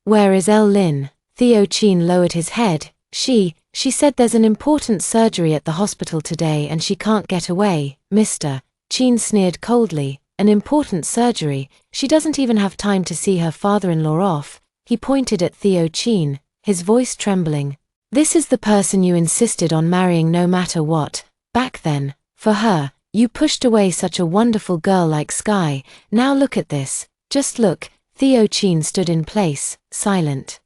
Speaker 1: Where is Elle Lin? Theo Chen lowered his head. She said there's an important surgery at the hospital today and she can't get away. Mr. Chen sneered coldly. An important surgery? She doesn't even have time to see her father-in-law off. He pointed at Theo Chen, his voice trembling. This is the person you insisted on marrying no matter what. Back then, for her, you pushed away such a wonderful girl like Sky. Now look at this. Just look. Theo Chen stood in place, silent.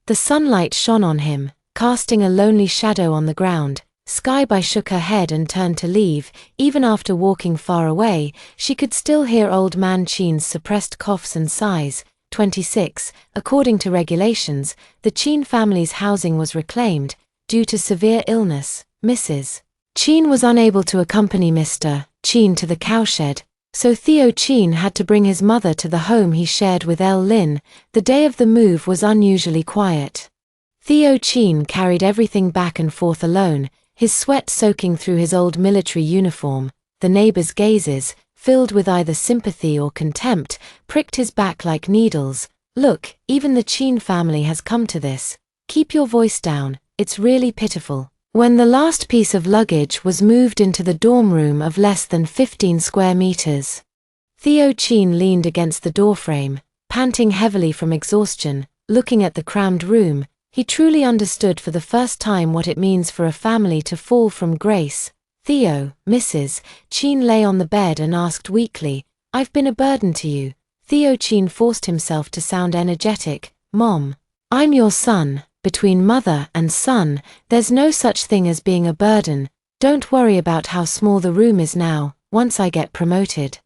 Speaker 1: The sunlight shone on him, casting a lonely shadow on the ground. Sky Bai shook her head and turned to leave. Even after walking far away, she could still hear old man Chen's suppressed coughs and sighs. 26. According to regulations, the Chen family's housing was reclaimed. Due to severe illness, Mrs. Chen was unable to accompany Mr. Chen to the cowshed, so Theo Chen had to bring his mother to the home he shared with Elle Lin. The day of the move was unusually quiet. Theo Chen carried everything back and forth alone, his sweat soaking through his old military uniform. The neighbors' gazes, filled with either sympathy or contempt, pricked his back like needles. Look, even the Chen family has come to this. Keep your voice down, it's really pitiful. When the last piece of luggage was moved into the dorm room of less than 15 square meters, Theo Chen leaned against the doorframe, panting heavily from exhaustion, looking at the crammed room. He truly understood for the first time what it means for a family to fall from grace. Theo, Mrs. Chen lay on the bed and asked weakly, I've been a burden to you. Theo Chen forced himself to sound energetic. Mom, I'm your son. Between mother and son, there's no such thing as being a burden. Don't worry about how small the room is now. Once I get promoted,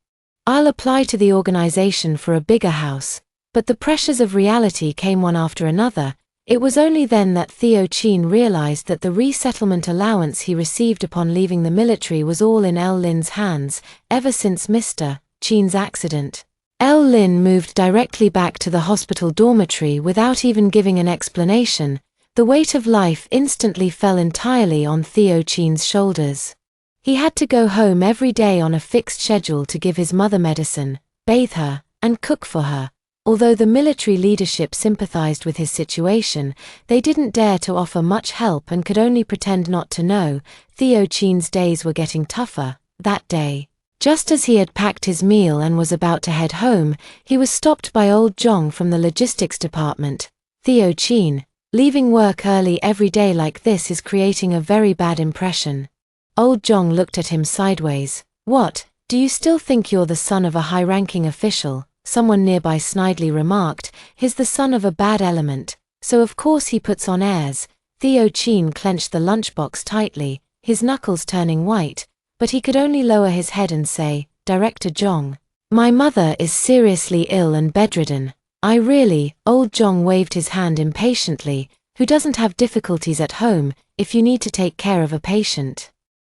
Speaker 1: I'll apply to the organization for a bigger house. But the pressures of reality came one after another. It was only then that Theo Chen realized that the resettlement allowance he received upon leaving the military was all in Elle Lin's hands. Ever since Mr. Chen's accident, Lin moved directly back to the hospital dormitory without even giving an explanation. The weight of life instantly fell entirely on Theo Chin's shoulders. He had to go home every day on a fixed schedule to give his mother medicine, bathe her, and cook for her. Although the military leadership sympathized with his situation, they didn't dare to offer much help and could only pretend not to know. Theo Chin's days were getting tougher. That day, just as he had packed his meal and was about to head home, he was stopped by old Zhong from the logistics department. Theo Chin, leaving work early every day like this is creating a very bad impression. Old Zhong looked at him sideways. What, do you still think you're the son of a high-ranking official? Someone nearby snidely remarked. He's the son of a bad element, so of course he puts on airs. Theo Chin clenched the lunchbox tightly, his knuckles turning white, but he could only lower his head and say, Director Zhong, my mother is seriously ill and bedridden. Old Zhong waved his hand impatiently. Who doesn't have difficulties at home? If you need to take care of a patient,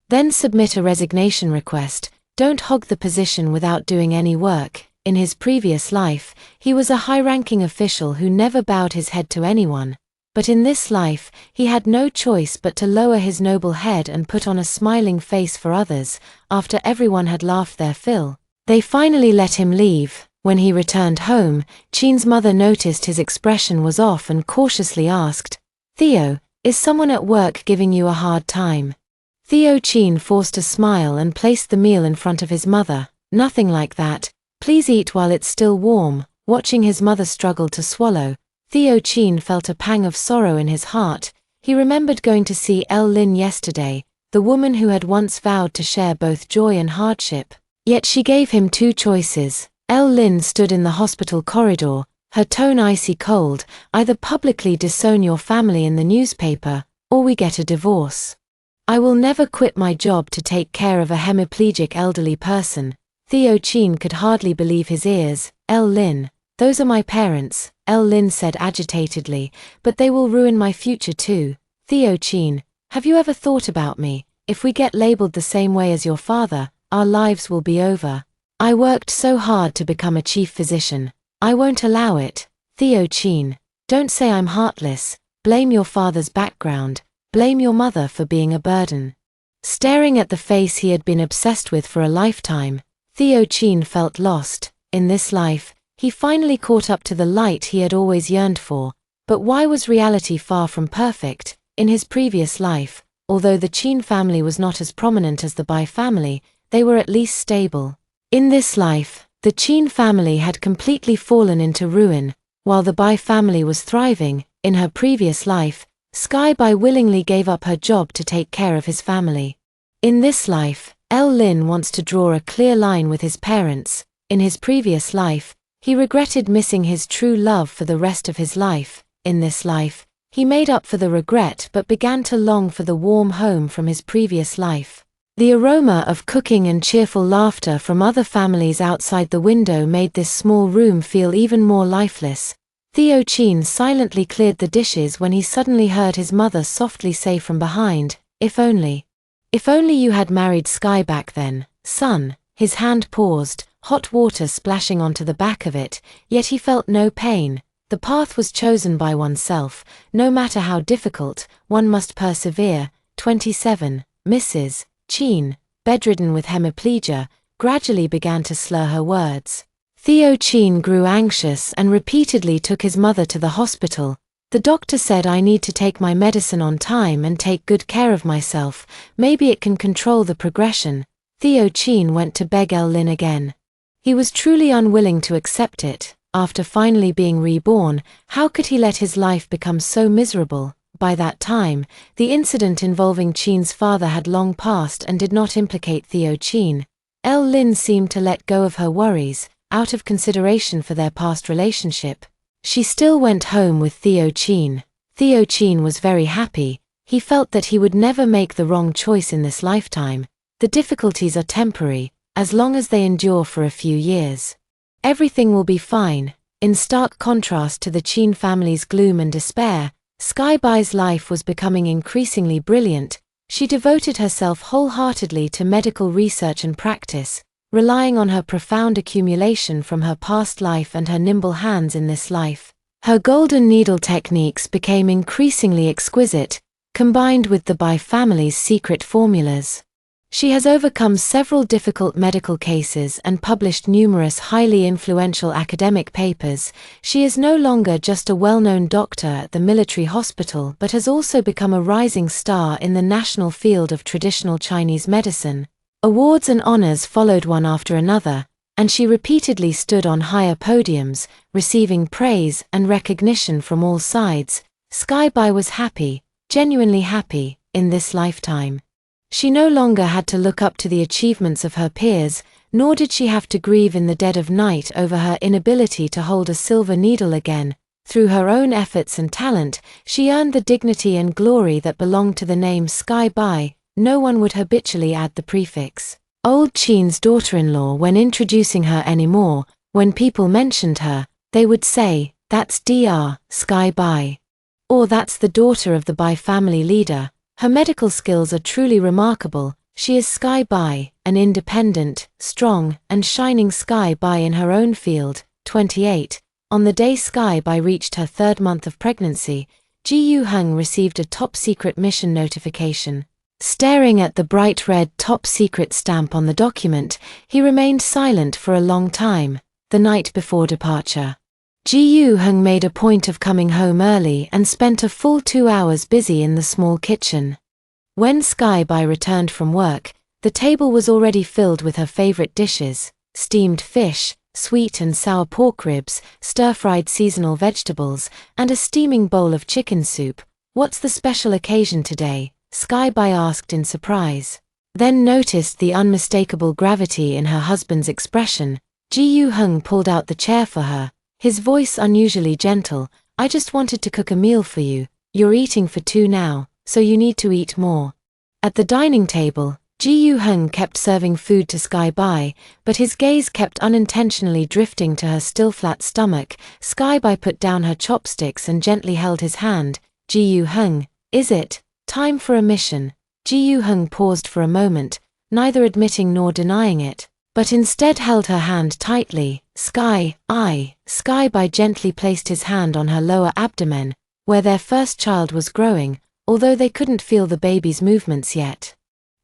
Speaker 1: then submit a resignation request. Don't hog the position without doing any work. In his previous life, he was a high-ranking official who never bowed his head to anyone. But in this life, he had no choice but to lower his noble head and put on a smiling face for others. After everyone had laughed their fill, they finally let him leave. When he returned home, Chin's mother noticed his expression was off and cautiously asked, Theo, is someone at work giving you a hard time? Theo Chin forced a smile and placed the meal in front of his mother. Nothing like that. Please eat while it's still warm. Watching his mother struggle to swallow, Theo Chin felt a pang of sorrow in his heart. He remembered going to see Lin yesterday, the woman who had once vowed to share both joy and hardship. Yet she gave him two choices. Lin stood in the hospital corridor, her tone icy cold. Either publicly disown your family in the newspaper, or we get a divorce. I will never quit my job to take care of a hemiplegic elderly person. Theo Chin could hardly believe his ears. Lin, those are my parents, Lin said agitatedly, but they will ruin my future too. Theo Chin, have you ever thought about me? If we get labeled the same way as your father, our lives will be over. I worked so hard to become a chief physician. I won't allow it. Theo Chin, don't say I'm heartless. Blame your father's background. Blame your mother for being a burden. Staring at the face he had been obsessed with for a lifetime, Theo Chin felt lost. In this life, he finally caught up to the light he had always yearned for. But why was reality far from perfect? In his previous life, although the Chin family was not as prominent as the Bai family, they were at least stable. In this life, the Chin family had completely fallen into ruin, while the Bai family was thriving. In her previous life, Sky Bai willingly gave up her job to take care of his family. In this life, Lin wants to draw a clear line with his parents. In his previous life, he regretted missing his true love for the rest of his life. In this life, he made up for the regret but began to long for the warm home from his previous life. The aroma of cooking and cheerful laughter from other families outside the window made this small room feel even more lifeless. Theo Chin silently cleared the dishes when he suddenly heard his mother softly say from behind, If only you had married Sky back then, son." His hand paused, hot water splashing onto the back of it, yet he felt no pain. The path was chosen by oneself. No matter how difficult, one must persevere. 27. Mrs. Chin, bedridden with hemiplegia, gradually began to slur her words. Theo Chin grew anxious and repeatedly took his mother to the hospital. The doctor said, I need to take my medicine on time and take good care of myself. Maybe it can control the progression. Theo Chin went to beg Lin again. He was truly unwilling to accept it. After finally being reborn, how could he let his life become so miserable? By that time, the incident involving Chin's father had long passed and did not implicate Theo Chin. Lin seemed to let go of her worries, out of consideration for their past relationship. She still went home with Theo Chin. Theo Chin was very happy. He felt that he would never make the wrong choice in this lifetime. The difficulties are temporary, as long as they endure for a few years. Everything will be fine. In stark contrast to the Chin family's gloom and despair, Sky Bai's life was becoming increasingly brilliant. She devoted herself wholeheartedly to medical research and practice. relying on her profound accumulation from her past life and her nimble hands in this life. Her golden needle techniques became increasingly exquisite, combined with the Bai family's secret formulas. She has overcome several difficult medical cases and published numerous highly influential academic papers. She is no longer just a well-known doctor at the military hospital but has also become a rising star in the national field of traditional Chinese medicine. Awards and honors followed one after another, and she repeatedly stood on higher podiums, receiving praise and recognition from all sides. Sky Bai was happy, genuinely happy, in this lifetime. She no longer had to look up to the achievements of her peers, nor did she have to grieve in the dead of night over her inability to hold a silver needle again. Through her own efforts and talent, she earned the dignity and glory that belonged to the name Sky Bai. No one would habitually add the prefix Old Qin's daughter-in-law when introducing her anymore. When people mentioned her, they would say, "That's Dr. Sky Bai," or "That's the daughter of the Bai family leader." Her medical skills are truly remarkable. She is Sky Bai, an independent, strong, and shining Sky Bai in her own field. 28. On the day Sky Bai reached her 3rd month of pregnancy, Ji Yu-hung received a top-secret mission notification. Staring at the bright red top-secret stamp on the document, he remained silent for a long time. The night before departure, Ji Yu-hung made a point of coming home early and spent a full 2 hours busy in the small kitchen. When Sky Bai returned from work, the table was already filled with her favorite dishes: steamed fish, sweet and sour pork ribs, stir-fried seasonal vegetables, and a steaming bowl of chicken soup. "What's the special occasion today?" Sky Bai asked in surprise. Then noticed the unmistakable gravity in her husband's expression. Ji Yu-hung pulled out the chair for her, his voice unusually gentle. "I just wanted to cook a meal for you. You're eating for 2 now, so you need to eat more." At the dining table, Ji Yu-hung kept serving food to Sky Bai, but his gaze kept unintentionally drifting to her still flat stomach. Sky Bai put down her chopsticks and gently held his hand. "Ji Yu-hung, is it time for a mission?" Ji Yu-hung paused for a moment, neither admitting nor denying it, but instead held her hand tightly. Sky Bai gently placed his hand on her lower abdomen, where their first child was growing, although they couldn't feel the baby's movements yet.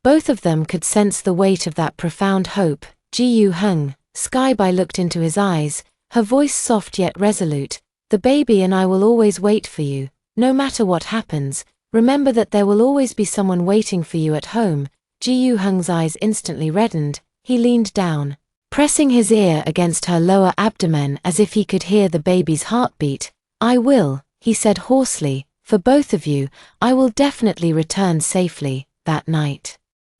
Speaker 1: Both of them could sense the weight of that profound hope. "Ji Yu-hung," Sky Bai looked into his eyes, her voice soft yet resolute. "The baby and I will always wait for you. No matter what happens, remember that there will always be someone waiting for you at home." Ji Yu-hung's eyes instantly reddened. He leaned down, pressing his ear against her lower abdomen as if he could hear the baby's heartbeat. "I will," he said hoarsely, "for both of you. I will definitely return safely." That night,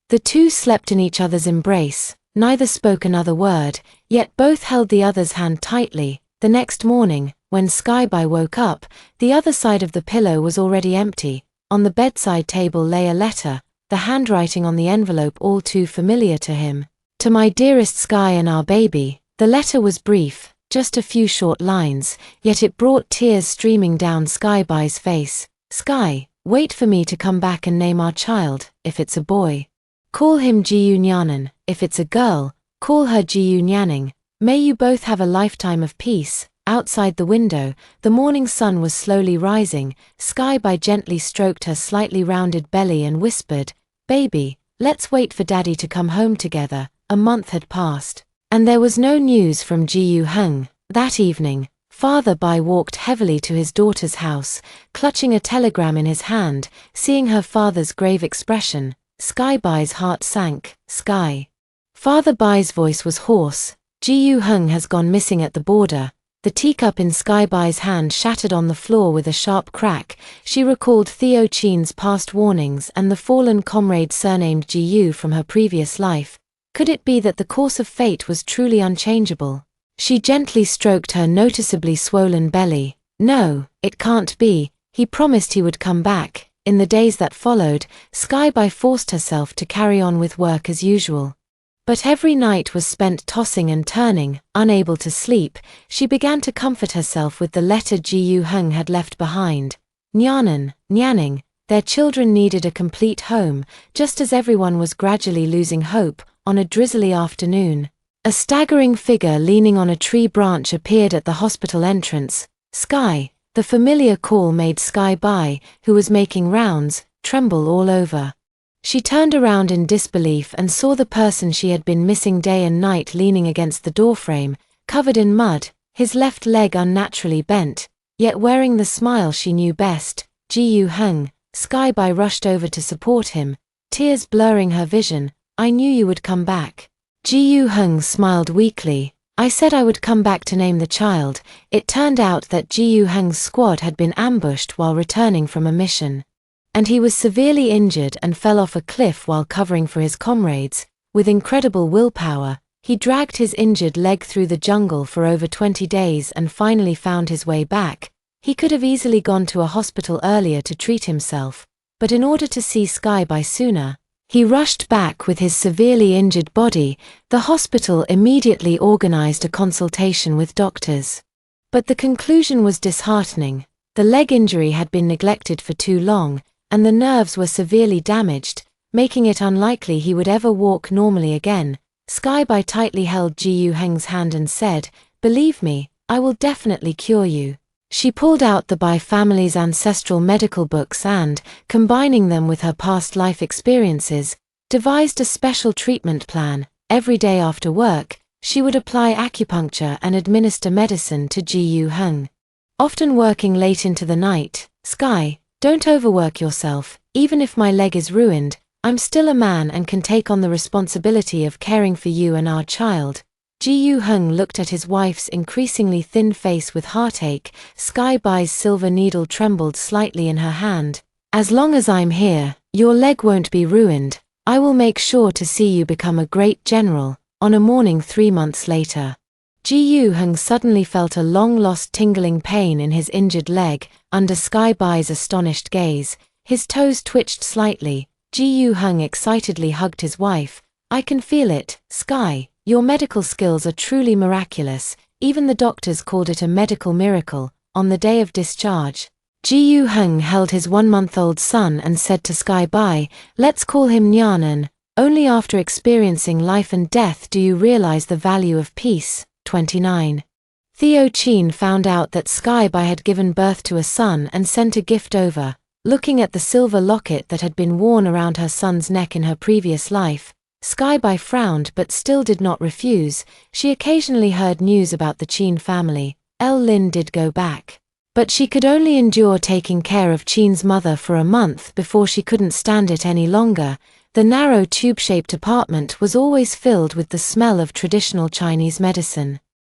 Speaker 1: the two slept in each other's embrace. Neither spoke another word, yet both held the other's hand tightly. The next morning, when Sky Bai woke up, the other side of the pillow was already empty. On the bedside table lay a letter, the handwriting on the envelope all too familiar to him. "To my dearest Sky and our baby." The letter was brief, just a few short lines, yet it brought tears streaming down Sky Bai's face. "Sky, wait for me to come back and name our child. If it's a boy, call him Ji Yu-nyanan. If it's a girl, call her Ji Yu-nyaning. May you both have a lifetime of peace." Outside the window, the morning sun was slowly rising. Sky Bai gently stroked her slightly rounded belly and whispered, "Baby, let's wait for Daddy to come home together." A month had passed, and there was no news from Ji Yu-hung. That evening, Father Bai walked heavily to his daughter's house, clutching a telegram in his hand. Seeing her father's grave expression, Sky Bai's heart sank. "Sky." Father Bai's voice was hoarse. "Ji Yu-hung has gone missing at the border." The teacup in Sky Bai's hand shattered on the floor with a sharp crack. She recalled Theo Chin's past warnings and the fallen comrade surnamed Ji Yu from her previous life. Could it be that the course of fate was truly unchangeable? She gently stroked her noticeably swollen belly. "No, it can't be. He promised he would come back." In the days that followed, Sky Bai forced herself to carry on with work as usual. But every night was spent tossing and turning, unable to sleep. She began to comfort herself with the letter Ji Yu-hung had left behind. "Nyanan, Nyaning." Their children needed a complete home, just as everyone was gradually losing hope. On a drizzly afternoon, A staggering figure leaning on a tree branch appeared at the hospital entrance. Sky. The familiar call made Sky Bai, who was making rounds, tremble all over. She turned around in disbelief and saw the person she had been missing day and night leaning against the doorframe, covered in mud, his left leg unnaturally bent, yet wearing the smile she knew best. Ji Hung. Sky Bai rushed over to support him, tears blurring her vision. I knew you would come back. Ji Hung smiled weakly. I said I would come back to name the child. It turned out that Ji Hung's squad had been ambushed while returning from a mission, and he was severely injured and fell off a cliff while covering for his comrades. With incredible willpower, he dragged his injured leg through the jungle for over 20 days and finally found his way back. He could have easily gone to a hospital earlier to treat himself, but in order to see Sky Bai sooner, he rushed back with his severely injured body. The hospital immediately organized a consultation with doctors. But the conclusion was disheartening. The leg injury had been neglected for too long, and the nerves were severely damaged, making it unlikely he would ever walk normally again. Sky Bai tightly held Ji Hung's hand and said, "Believe me, I will definitely cure you." She pulled out the Bai family's ancestral medical books and, combining them with her past life experiences, devised a special treatment plan. Every day after work, she would apply acupuncture and administer medicine to Ji Hung, often working late into the night. Sky, don't overwork yourself. Even if my leg is ruined, I'm still a man and can take on the responsibility of caring for you and our child. Ji Hung looked at his wife's increasingly thin face with heartache. Sky Bai's silver needle trembled slightly in her hand. As long as I'm here, your leg won't be ruined. I will make sure to see you become a great general. On a morning 3 months later, Ji Hung suddenly felt a long-lost tingling pain in his injured leg. Under Sky Bai's astonished gaze, his toes twitched slightly. Ji Hung excitedly hugged his wife. I can feel it, Sky. Your medical skills are truly miraculous. Even the doctors called it a medical miracle. On the day of discharge, Ji Hung held his 1-month-old son and said to Sky Bai, "Let's call him Nyanan. Only after experiencing life and death do you realize the value of peace." 29. Theo Chin found out that Sky Bai had given birth to a son and sent a gift over. Looking at the silver locket that had been worn around her son's neck in her previous life, Sky Bai frowned but still did not refuse. She occasionally heard news about the Chin family. El Lin did go back, but she could only endure taking care of Chin's mother for a month before she couldn't stand it any longer. The narrow tube-shaped apartment was always filled with the smell of traditional Chinese medicine.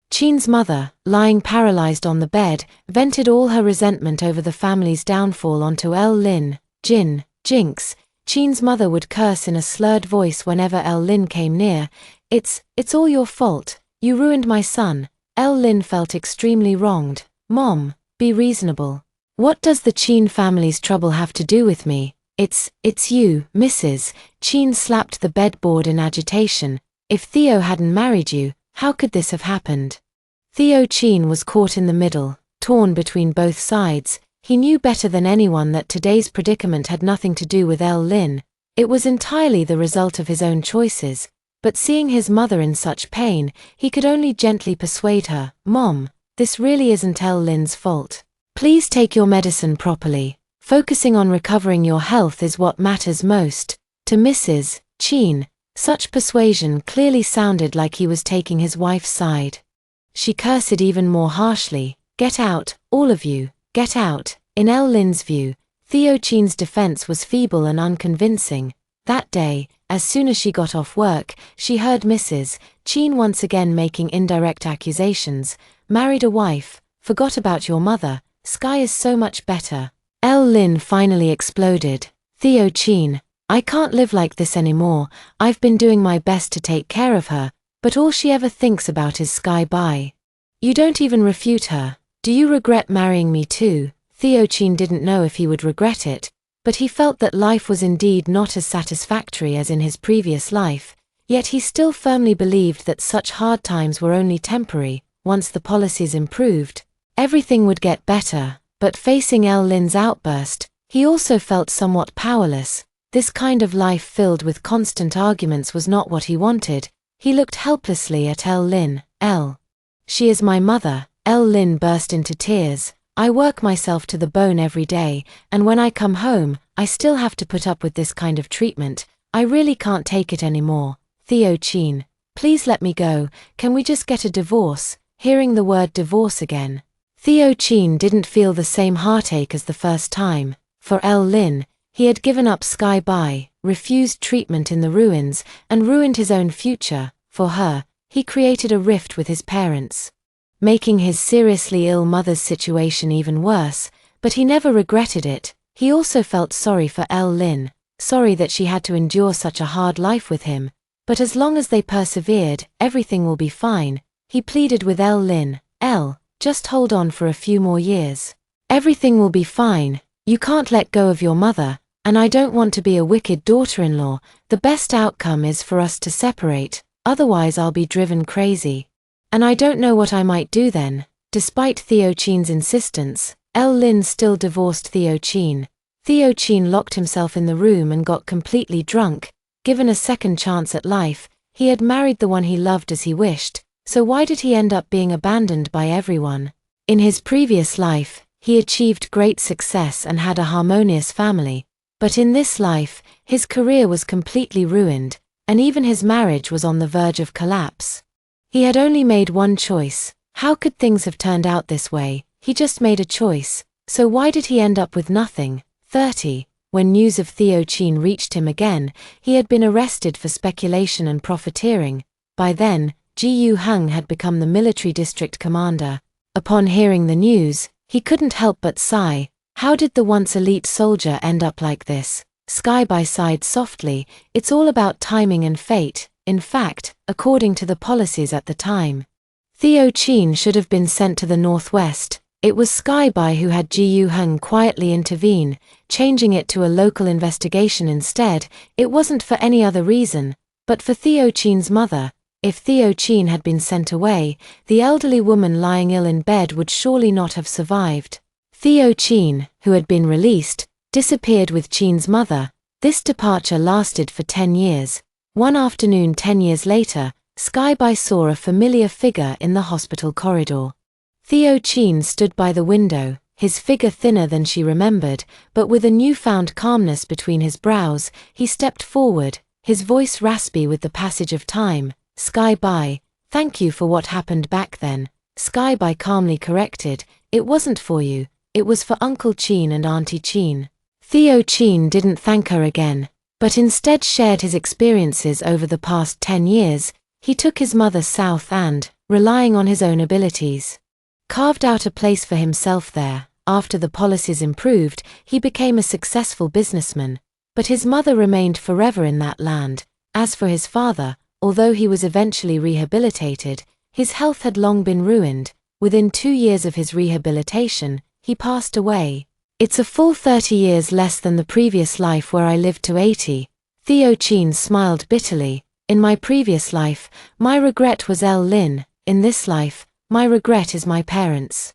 Speaker 1: Chin's mother, lying paralyzed on the bed, vented all her resentment over the family's downfall onto El Lin. Jin, Jinx. Chin's mother would curse in a slurred voice whenever El Lin came near. It's all your fault. You ruined my son." El Lin felt extremely wronged. "Mom, be reasonable. What does the Chin family's trouble have to do with me? It's you, Mrs." Chin slapped the bedboard in agitation. "If Theo hadn't married you, how could this have happened?" Theo Chin was caught in the middle, torn between both sides. He knew better than anyone that today's predicament had nothing to do with El Lin. It was entirely the result of his own choices. But seeing his mother in such pain, he could only gently persuade her, "Mom, this really isn't El Lin's fault. Please take your medicine properly. Focusing on recovering your health is what matters most." To Mrs. Chin, such persuasion clearly sounded like he was taking his wife's side. She cursed even more harshly. "Get out, all of you. Get out." In El Lin's view, Theo Chin's defense was feeble and unconvincing. That day, as soon as she got off work, she heard Mrs. Chin once again making indirect accusations. "Married a wife, forgot about your mother. Sky is so much better." El Lin finally exploded. "Theo Chin, I can't live like this anymore. I've been doing my best to take care of her, but all she ever thinks about is Sky Bai. You don't even refute her. Do you regret marrying me too?" Theo Chin didn't know if he would regret it, but he felt that life was indeed not as satisfactory as in his previous life, yet he still firmly believed that such hard times were only temporary. Once the policies improved, everything would get better. But facing El Lin's outburst, he also felt somewhat powerless. This kind of life filled with constant arguments was not what he wanted. He looked helplessly at El Lin. She is my mother. El Lin burst into tears. I work myself to the bone every day, and when I come home, I still have to put up with this kind of treatment. I really can't take it anymore. Theo Chin, please let me go. Can we just get a divorce? Hearing the word divorce again, Theo Chin didn't feel the same heartache as the first time. For El Lin, he had given up Sky Bai, refused treatment in the ruins, and ruined his own future. For her, he created a rift with his parents, making his seriously ill mother's situation even worse, but he never regretted it. He also felt sorry for El Lin, sorry that she had to endure such a hard life with him. But as long as they persevered, everything will be fine. He pleaded with El Lin. Just hold on for a few more years. Everything will be fine. You can't let go of your mother, and I don't want to be a wicked daughter-in-law. The best outcome is for us to separate, otherwise I'll be driven crazy. And I don't know what I might do then. Despite Theo Chin's insistence, El Lin still divorced Theo Chin. Theo Chin locked himself in the room and got completely drunk. Given a second chance at life, he had married the one he loved as he wished, so why did he end up being abandoned by everyone? In his previous life, he achieved great success and had a harmonious family, but in this life, his career was completely ruined, and even his marriage was on the verge of collapse. He had only made one choice. How could things have turned out this way? He just made a choice, so why did he end up with nothing? 30. When news of Theo Chin reached him again, he had been arrested for speculation and profiteering. By then, Ji Yu Hung had become the military district commander. Upon hearing the news, he couldn't help but sigh. How did the once elite soldier end up like this? Sky Bai sighed softly. It's all about timing and fate. In fact, according to the policies at the time, Theo Chin should have been sent to the northwest. It was Sky Bai who had Ji Yu Hung quietly intervene, changing it to a local investigation instead. It wasn't for any other reason, but for Theo Chin's mother. If Theo Chin had been sent away, the elderly woman lying ill in bed would surely not have survived. Theo Chin, who had been released, disappeared with Chin's mother. This departure lasted for 10 years. One afternoon 10 years later, Sky Bai saw a familiar figure in the hospital corridor. Theo Chin stood by the window, his figure thinner than she remembered, but with a newfound calmness between his brows. He stepped forward, his voice raspy with the passage of time. Sky Bai, thank you for what happened back then. Sky Bai calmly corrected, it wasn't for you, it was for Uncle Chin and Auntie Chin. Theo Chin didn't thank her again, but instead shared his experiences over the past 10 years. He took his mother south and, relying on his own abilities, carved out a place for himself there. After the policies improved, he became a successful businessman, but his mother remained forever in that land. As for his father, although he was eventually rehabilitated, his health had long been ruined. Within 2 years of his rehabilitation, he passed away. It's a full 30 years less than the previous life where I lived to 80. Theo Chin smiled bitterly. In my previous life, my regret was El Lin. In this life, my regret is my parents.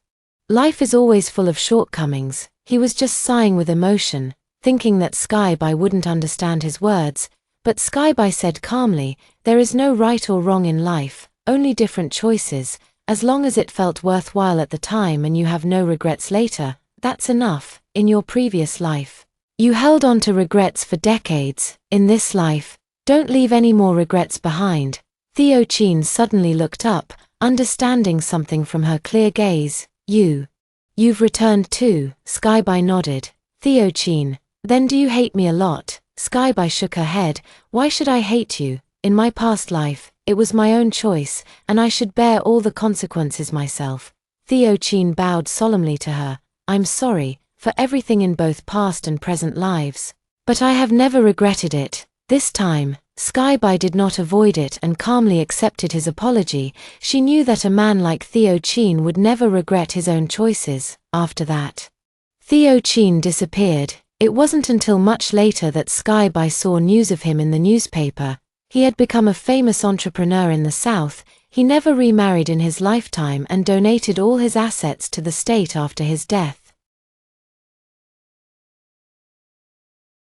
Speaker 1: Life is always full of shortcomings. He was just sighing with emotion, thinking that Sky Bai wouldn't understand his words. But Sky Bai said calmly, there is no right or wrong in life, only different choices. As long as it felt worthwhile at the time and you have no regrets later, that's enough. In your previous life, you held on to regrets for decades. In this life, don't leave any more regrets behind. Theo Chin suddenly looked up, understanding something from her clear gaze. You've returned too. Sky Bai nodded. Theo Chin, then do you hate me a lot? Sky Bai shook her head. Why should I hate you? In my past life, it was my own choice, and I should bear all the consequences myself. Theo Chin bowed solemnly to her. I'm sorry for everything in both past and present lives, but I have never regretted it. This time, Sky Bai did not avoid it and calmly accepted his apology. She knew that a man like Theo Chin would never regret his own choices. After that, Theo Chin disappeared. It wasn't until much later that Sky Bai saw news of him in the newspaper. He had become a famous entrepreneur in the South. He never remarried in his lifetime and donated all his assets to the state after his death.